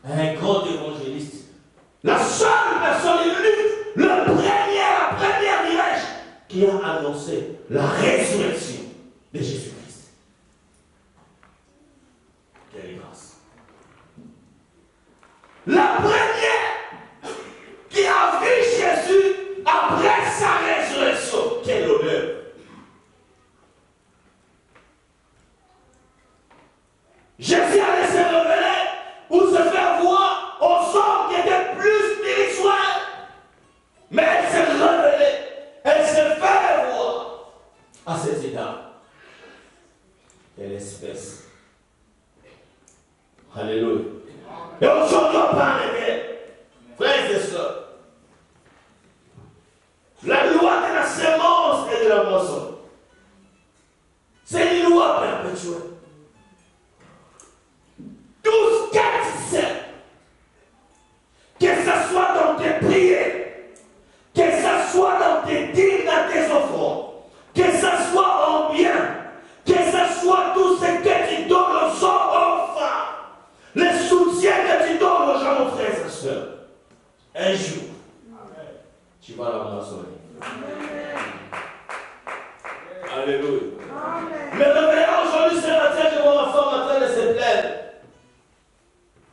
Un grand évangéliste. La seule personne unique, la première dirais-je, qui a annoncé la résurrection de Jésus-Christ. Quelle grâce. La première qui a vu Jésus après sa résurrection. Quel honneur. Jésus allait se révéler ou se faire voir aux hommes qui étaient plus spirituels. Mais elle s'est révélée. Elle s'est fait voir à cet état. Quelle espèce. Alléluia. Et aujourd'hui, on parle d'elle. Frères et sœurs. La loi de la sémence et de la moisson. C'est une loi perpétuelle. Tout ce que tu sais, que ce soit dans tes prières, que ce soit dans tes dîmes, dans tes offrandes, que ce soit en bien, que ce soit tout ce que tu donnes aux hommes, aux femmes, les soutiens que tu donnes aux gens, aux frères et sœurs, un jour, tu vas la moissonner. Alléluia. Mais réveillons aujourd'hui ce matin, je vois ma femme en train de se plaindre.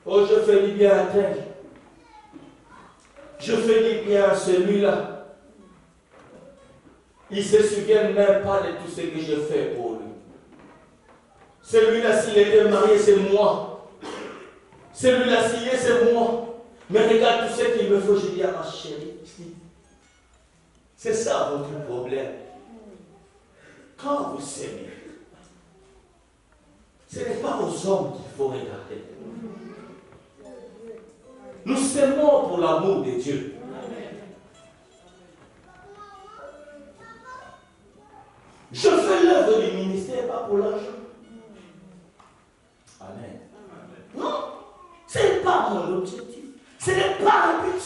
Oh, je fais du bien à tel. Je fais du bien à celui-là. Il ne se souvient même pas de tout ce que je fais pour lui. Celui-là, s'il était marié, c'est moi. Celui-là, s'il est, c'est moi. Mais regarde tout ce qu'il me faut. Je dis à ma chérie, c'est ça votre problème. Quand vous s'aimez, ce n'est pas aux hommes qu'il faut regarder. Nous s'aimons pour l'amour de Dieu. Je fais l'œuvre du ministère, pas pour l'argent. Amen. Non, ce n'est pas mon objectif. Ce n'est pas le but.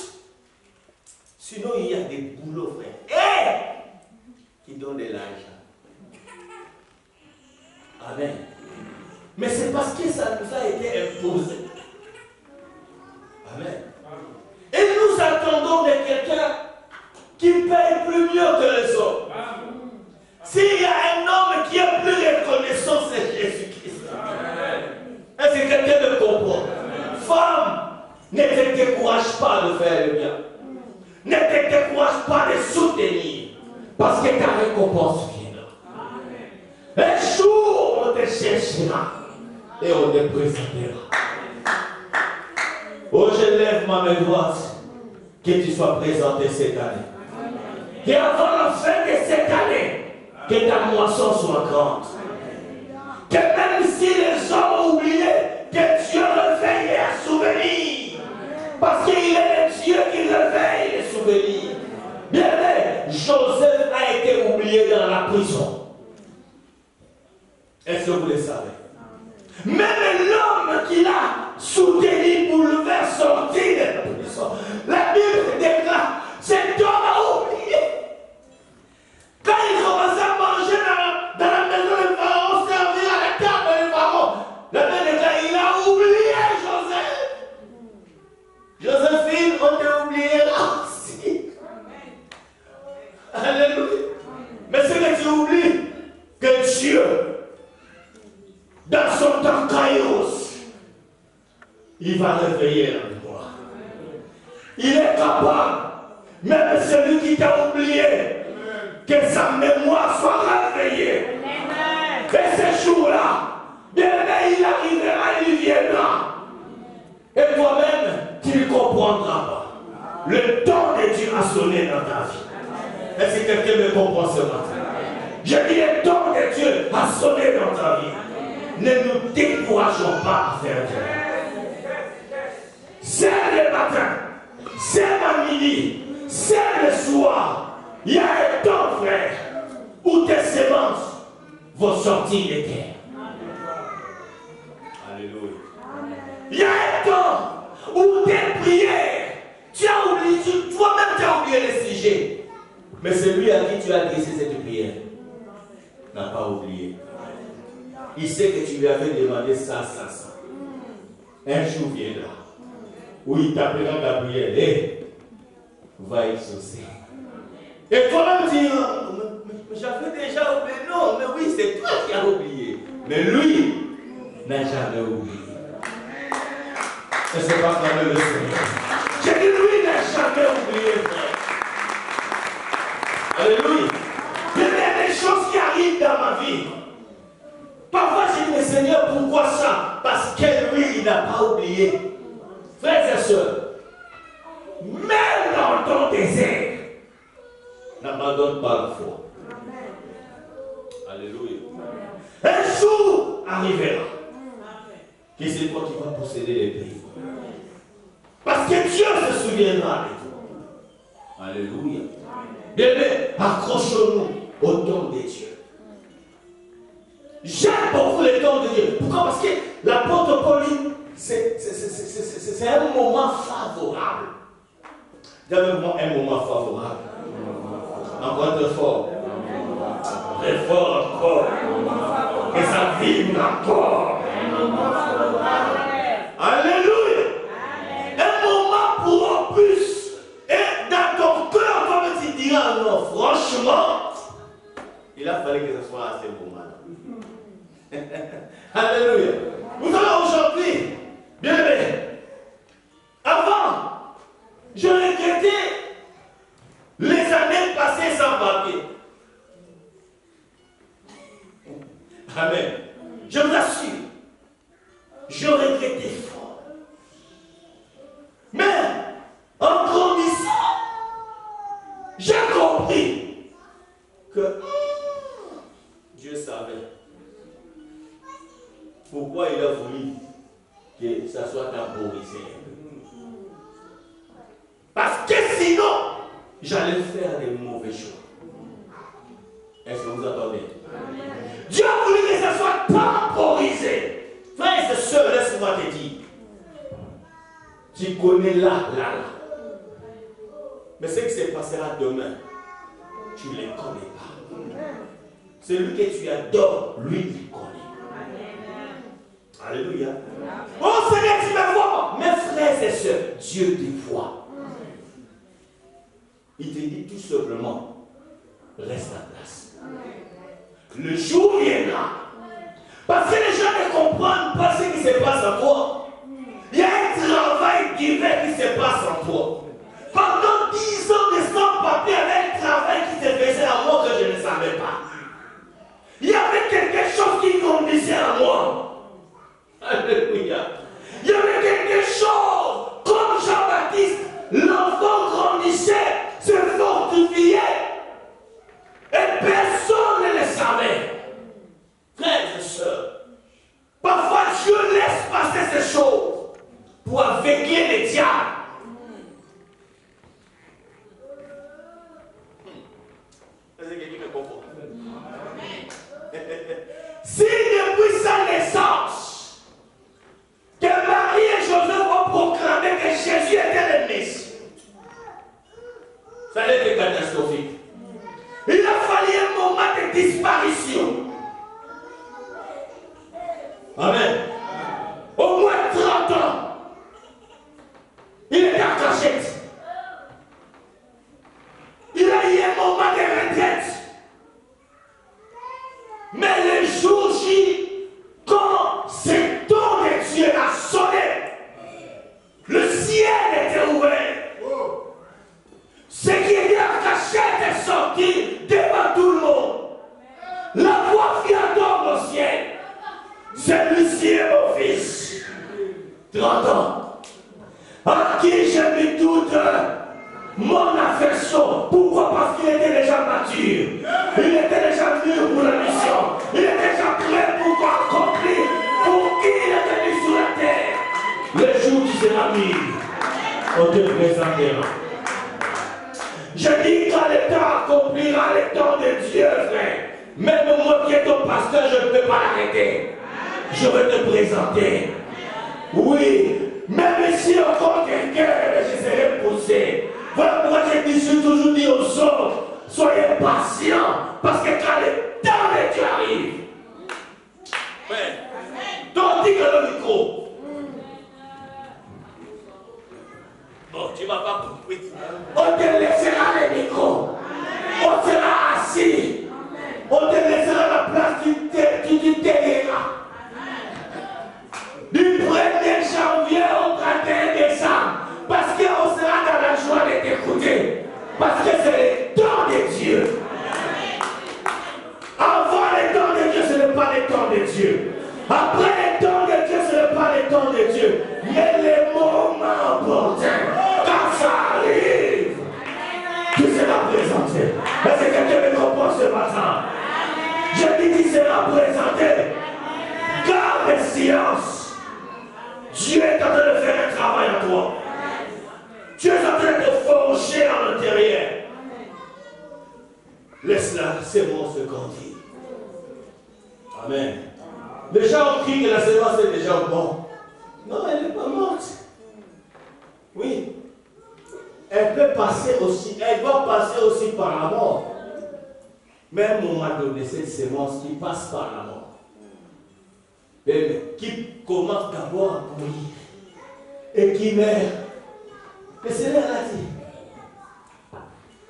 Sinon, il y a des boulots, frère. Qui donnent de l'argent. Amen. Mais c'est parce que ça nous a été imposé. Amen. Et nous attendons de quelqu'un qui paye plus mieux de faire le bien. Ne te décourage pas de soutenir, parce que ta récompense viendra. Un jour, on te cherchera et on te présentera. Oh, je lève ma main droite, que tu sois présenté cette année. Et avant la fin de cette année, que ta moisson soit grande. Que même si les hommes ont oublié, que Dieu réveille un souvenir. Parce qu'il est le Dieu qui réveille les souvenirs. Bien aimé, Joseph a été oublié dans la prison. Est-ce que vous le savez? Même l'homme qu'il a soutenu pour le faire sortir de la prison, la Bible déclare, cet homme a oublié. Quand il commençait à manger dans la maison de Pharaon, servir à la table de Pharaon, la Bible déclare, il a oublié Joseph. Joséphine, on t'a oublié là aussi. Alléluia. Mais c'est que tu oublies que Dieu, dans son temps Kairos, il va réveiller la mémoire. Il est capable, même celui qui t'a oublié, que sa mémoire soit réveillée. Et ce jour-là, bien aimé, il arrivera, il viendra. Et toi-même, tu ne comprendras pas. Le temps de Dieu a sonné dans ta vie. Est-ce que quelqu'un me comprend ce matin? Je dis, le temps de Dieu a sonné dans ta vie. Ne nous décourageons pas à faire Dieu. C'est le matin, c'est le midi, c'est le soir. Il y a un temps, frère, où tes semences vont sortir des terres. Alléluia. Il y a un temps où tes prières, tu as oublié, toi-même tu as oublié le sujet. Mais celui à qui tu as adressé cette prière n'a pas oublié. Il sait que tu lui avais demandé ça. Un jour viendra où il t'appellera Gabriel. Hé, va exaucer. Et toi-même tu dis, j'avais déjà oublié. Non, mais oui, c'est toi qui as oublié. Mais lui n'a jamais oublié. Et c'est pas quand même le Seigneur. J'ai dit, lui n'a jamais oublié, frère. Alléluia. Il y a des choses qui arrivent dans ma vie. Parfois, je dis, mais Seigneur, pourquoi ça? Parce que lui, il n'a pas oublié. Frères et sœurs, même dans ton désert, n'abandonne pas la foi. Alléluia. Un jour arrivera que c'est toi qui vas posséder les pays. Parce que Dieu se souviendra de toi. Alléluia. Bébé, accrochons-nous au temps de Dieu. J'aime beaucoup le temps de Dieu. Pourquoi? Parce que l'apôtre Paul, c'est un moment favorable. Donne-moi un moment favorable. Encore très fort. Très fort encore. Que ça vibre encore. Alléluia. Un moment pour plus. Et dans ton cœur, comme tu diras, non, franchement, il a fallu que ce soit assez moment. Alléluia. Vous savez, aujourd'hui, bien aimé, avant, je regrettais les années passées sans papier. Amen. Je vous assure, je regrettais fort. Mais, en grandissant, j'ai compris que Dieu savait pourquoi il a voulu que ça soit temporisé. Parce que sinon, j'allais faire des mauvais choix. Est-ce que vous entendez? Dieu a voulu que ça soit temporisé. Frères et sœurs, laisse-moi te dire. Tu connais là. Mais ce qui se passera demain, tu ne les connais pas. Celui que tu adores, lui, il connaît. Alléluia. Oh Seigneur, tu me vois. Mes frères et sœurs, Dieu te voit. Il te dit tout simplement, reste en place. Le jour viendra. Parce que les gens ne comprennent pas ce qui se passe en toi. Il y a un travail divin qui se passe en toi. Ça allait être catastrophique. Il a fallu un moment de disparition. Amen. Au moins 30 ans. Il est en cachette. Il a eu un moment de retraite. Mais le jour J, quand ce don de Dieu a sonné, le ciel était ouvert. Ce qui était en cachette est sorti devant tout le monde. La voix fit entendre au ciel. Celui-ci est mon fils. 30 ans. À qui je mis toute mon affection. Pourquoi? Parce qu'il était déjà mature. Il était déjà mûr pour la mission. Il était déjà prêt pour accomplir pour qui il est venu sur la terre. Le jour qui sera mis, on te présentera. Je dis quand le temps accomplira le temps de Dieu, frère. Même moi qui est ton pasteur, je ne peux pas l'arrêter. Je vais te présenter. Oui, même si encore quelqu'un, je serai poussé. Voilà pourquoi je suis toujours dit aux autres, soyez patients, parce que quand le temps de Dieu arrive, donc dis que le micro. Bon, tu ne m'as pas compris. On te laissera le micro. On sera assis. On te laissera la place, tu t'aideras. Du 1er janvier au 31 décembre. Parce qu'on sera dans la joie de t'écouter. Parce que c'est le temps de Dieu. Avant le temps de Dieu, ce n'est pas le temps de Dieu. Après le temps de Dieu, ce n'est pas le temps de Dieu. Mais le moment opportun, quand ça arrive, tu seras présenté. Est-ce que quelqu'un me comprend ce matin? Je dis qu'il sera présenté. Garde silence. Dieu est en train de faire un travail en toi. Tu es en train de forger en l'intérieur. Laisse-la, c'est bon ce qu'on dit. Amen. Les gens crient que la sémence est déjà morte. Non, elle n'est pas morte. Oui. Elle peut passer aussi, elle va passer aussi par la mort. Mais à un moment donné, cette sémence qui passe par la mort. Mais qui commence d'abord à bouillir. Et qui meurt. Le Seigneur a dit,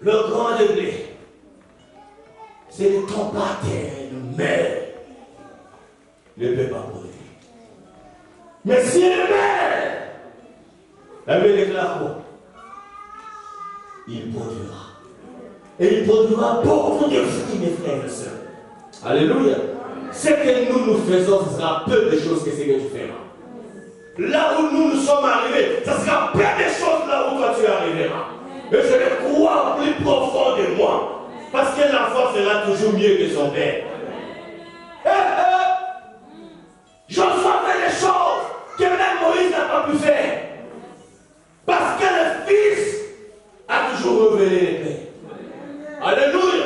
le grand de blé, c'est le temps par terre, le meurt. Ne peut pas produire. Mais si elle meurt, elle me déclare quoi? Il produira. Et il produira beaucoup de fruits, mes frères et sœurs. Alléluia. Ce que nous faisons, ce sera peu de choses que ce que tu feras. Là où nous sommes arrivés, ce sera plein de choses là où toi tu arriveras. Et je le crois au plus profond de moi. Parce que l'enfant fera toujours mieux que son père. Joshua fait des choses que même Moïse n'a pas pu faire. Parce que le Fils a toujours révélé les pères. Alléluia.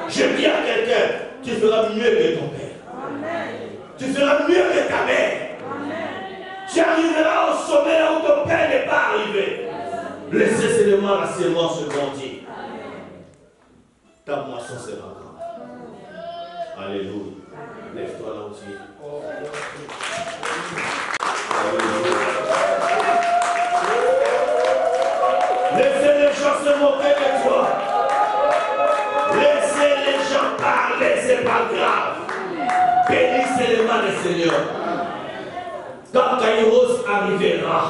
Je dis à quelqu'un, tu feras mieux que ton père. Tu feras mieux que ta mère. Tu arriveras au sommet là où ton père n'est pas arrivé. Laissez seulement la sémence grandir. Ta moisson sera grande. Alléluia. Lève-toi là où tu es. Laissez les gens se moquer de toi. Laissez les gens parler, c'est pas grave. Bénissez les mains du Seigneur. Quand Kairos arrivera,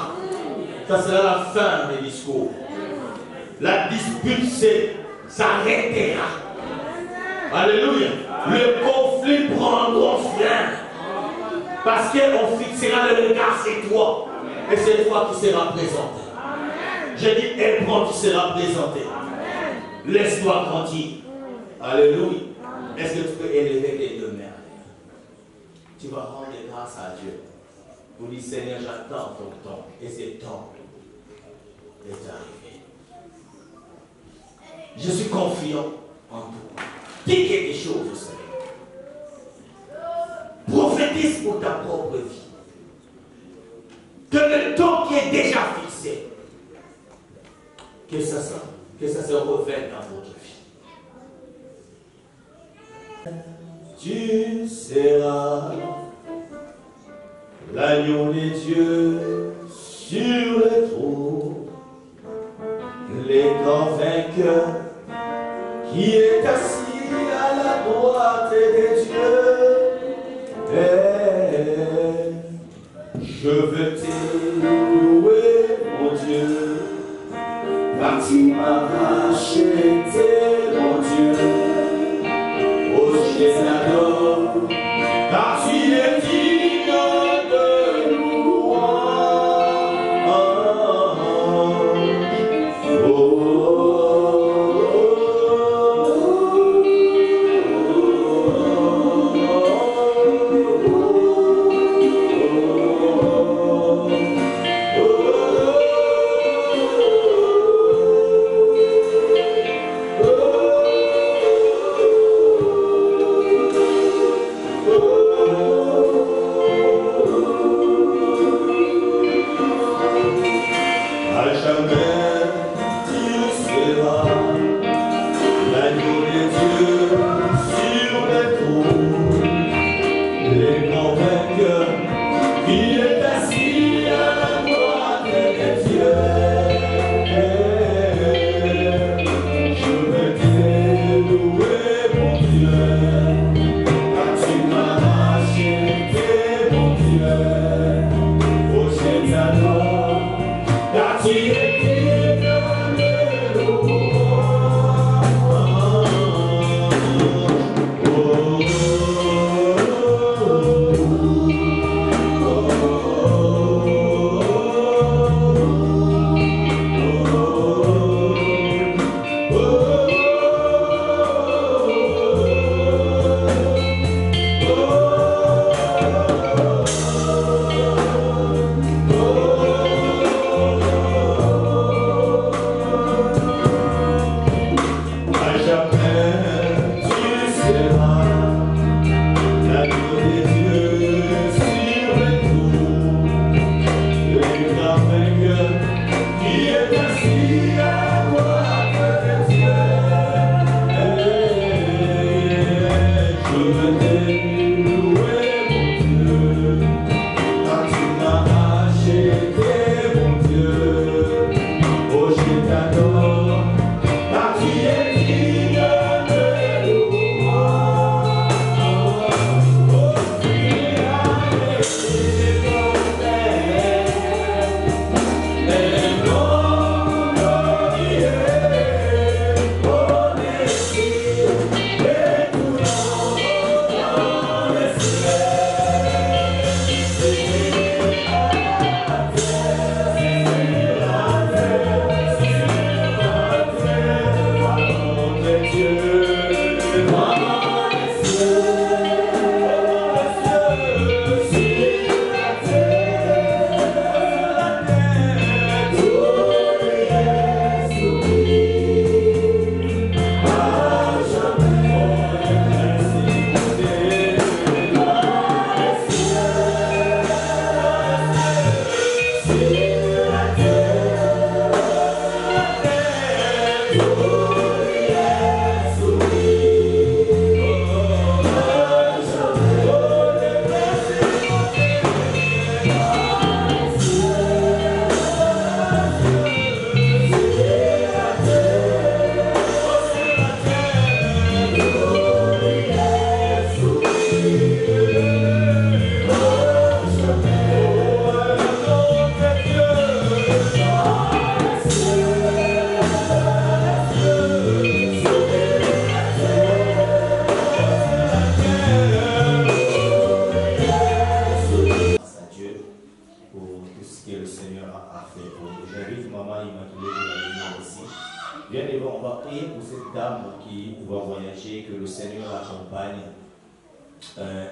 ça sera la fin des discours. La dispute s'arrêtera. Alléluia. Le conflit prendra fin. Parce qu'on fixera le regard sur toi. Et c'est toi qui seras présenté. J'ai dit, Hébron qui sera présenté. Laisse-toi grandir. Alléluia. Est-ce que tu peux élever tes deux mains? Tu vas rendre grâce à Dieu. Vous dites, Seigneur, j'attends ton temps. Et c'est temps est arrivé. Je suis confiant en toi. Dis quelque chose au Seigneur. Prophétise pour ta propre vie. Que le temps qui est déjà fixé, que ça soit que ça se revête dans votre vie. Tu seras l'agneau des dieux sur le trône, les grands vainqueurs qui est assis à la droite des dieux. Et je veux te louer, mon Dieu, car tu m'as racheté, mon Dieu. Oh, je t'adore, car tu es digne de louange.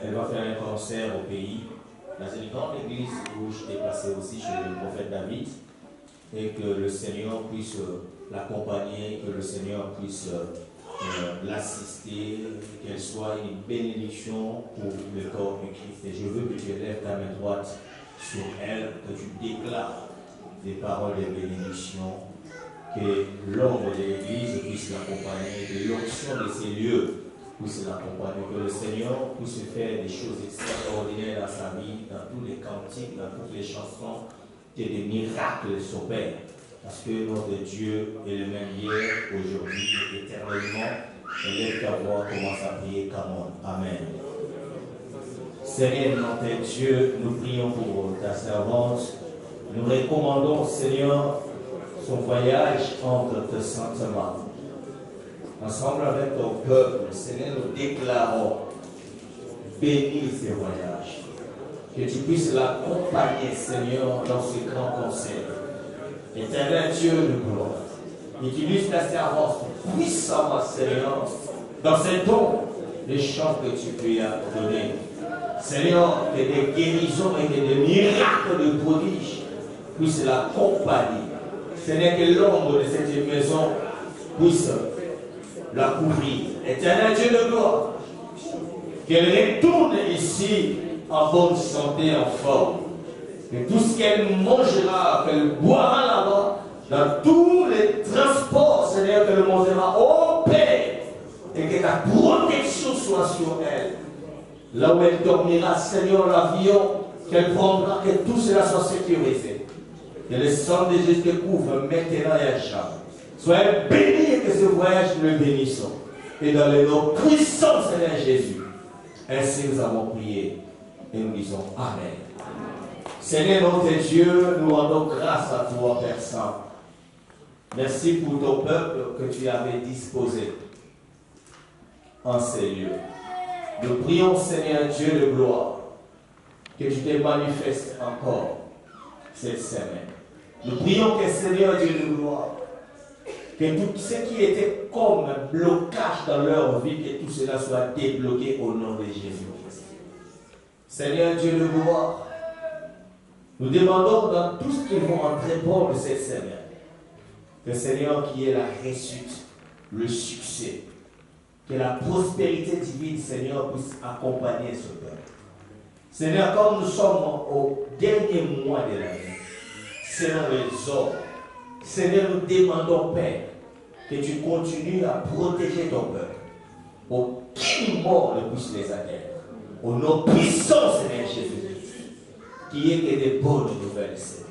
Elle va faire un concert au pays, dans une grande église où je t'ai placé aussi chez le prophète David, et que le Seigneur puisse l'accompagner, que le Seigneur puisse l'assister, qu'elle soit une bénédiction pour le corps du Christ. Et je veux que tu élèves ta main droite sur elle, que tu déclares des paroles de bénédiction que l'ombre de l'Église puisse l'accompagner, que l'onction de ces lieux puisse l'accompagner, que le Seigneur puisse faire des choses extraordinaires dans sa vie, dans tous les cantiques, dans toutes les chansons, que des miracles s'opèrent. Parce que notre Dieu est le même hier, aujourd'hui et éternellement. Et laisse ta voix commence à prier comme Amen. Seigneur, notre Dieu, nous prions pour ta servante. Nous recommandons, Seigneur, son voyage entre tes saintes mains. Ensemble avec ton peuple, Seigneur, nous déclarons, bénis ces voyages. Que tu puisses l'accompagner, Seigneur, dans ce grand conseil. Éternel Dieu de gloire, utilise ta servante puissamment, Seigneur, dans ces dons, les chants que tu lui as donnés. Seigneur, que des guérisons et que des miracles de prodiges puissent l'accompagner. Seigneur, que l'ombre de cette maison puisse la couvrir. Éternel Dieu de gloire, qu'elle retourne ici en bonne santé, en forme. Que tout ce qu'elle mangera, qu'elle boira là-bas, dans tous les transports, Seigneur, qu'elle mangera au Père, et que ta protection soit sur elle. Là où elle dormira, Seigneur, l'avion qu'elle prendra, que tout cela soit sécurisé. Que le sang de Jésus te couvre maintenant et à jamais. Soyez bénis et que ce voyage nous le bénissons. Et dans le nom puissant, Seigneur Jésus. Ainsi nous avons prié et nous disons Amen. Seigneur notre Dieu, nous rendons grâce à toi, Père Saint. Merci pour ton peuple que tu avais disposé en ces lieux. Nous prions, Seigneur Dieu de gloire, que tu te manifestes encore cette semaine. Nous prions que, Seigneur Dieu de gloire, que tout ce qui était comme un blocage dans leur vie, que tout cela soit débloqué au nom de Jésus-Christ. Seigneur Dieu de gloire, nous demandons dans tout ce qui vont entrer pour cette semaine, que Seigneur, qui est la réussite, le succès, que la prospérité divine, Seigneur, puisse accompagner ce peuple. Seigneur, comme nous sommes au dernier mois de l'année, selon les ordres, Seigneur, nous demandons, Père, que tu continues à protéger ton peuple. Aucune mort ne puisse les atteindre. Au nom puissant, Seigneur Jésus-Christ, qui est que des bonnes nouvelles, Seigneur.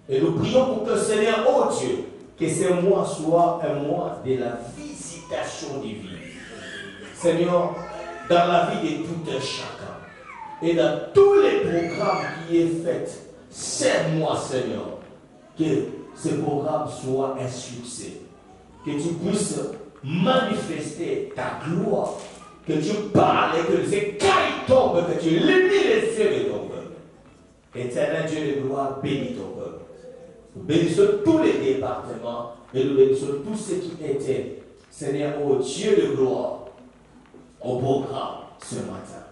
Et nous prions pour que, Seigneur, oh Dieu, que ce mois soit un mois de la visitation divine. Seigneur, dans la vie de tout un chacun, et dans tous les programmes qui est fait, sers-moi, Seigneur, que ce programme soit un succès. Que tu puisses manifester ta gloire. Que tu parles et que les écailles tombent, que tu illumines les yeux de ton peuple. Éternel Dieu de gloire, bénis ton peuple. Nous bénissons tous les départements et nous bénissons tous ceux qui étaient, Seigneur, ô Dieu de gloire, au programme ce matin.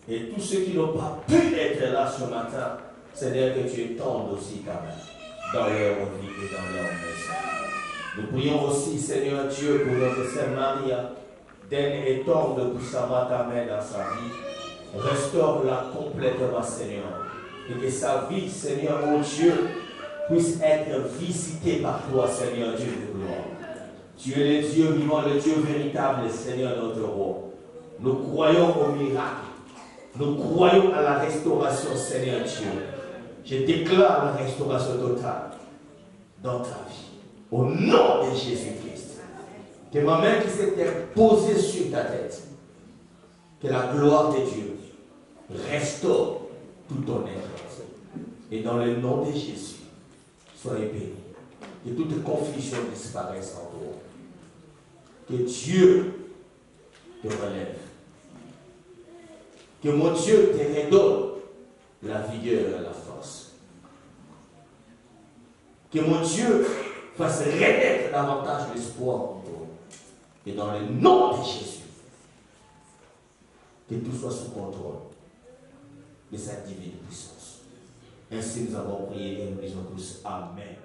Et tous ceux qui n'ont pas pu être là ce matin, Seigneur, que tu étendes aussi ta main dans leur vie et dans leur maison. Nous prions aussi, Seigneur Dieu, pour notre sœur Maria, donne et tende puissamment ta main dans sa vie. Restaure-la complètement, Seigneur. Et que sa vie, Seigneur, ô Dieu, puisse être visitée par toi, Seigneur Dieu de gloire. Tu es le Dieu vivant, le Dieu véritable, Seigneur notre roi. Nous croyons au miracle. Nous croyons à la restauration, Seigneur Dieu. Je déclare la restauration totale dans ta vie. Au nom de Jésus-Christ. Que ma main qui s'était posée sur ta tête, que la gloire de Dieu restaure tout ton être. Et dans le nom de Jésus, soyez bénis. Que toute confusion disparaisse en toi. Que Dieu te relève. Que mon Dieu te redonne la vigueur et la force. Que mon Dieu fasse renaître davantage l'espoir en toi. Et dans le nom de Jésus, que tout soit sous contrôle de sa divine puissance. Ainsi nous avons prié et nous disons tous Amen.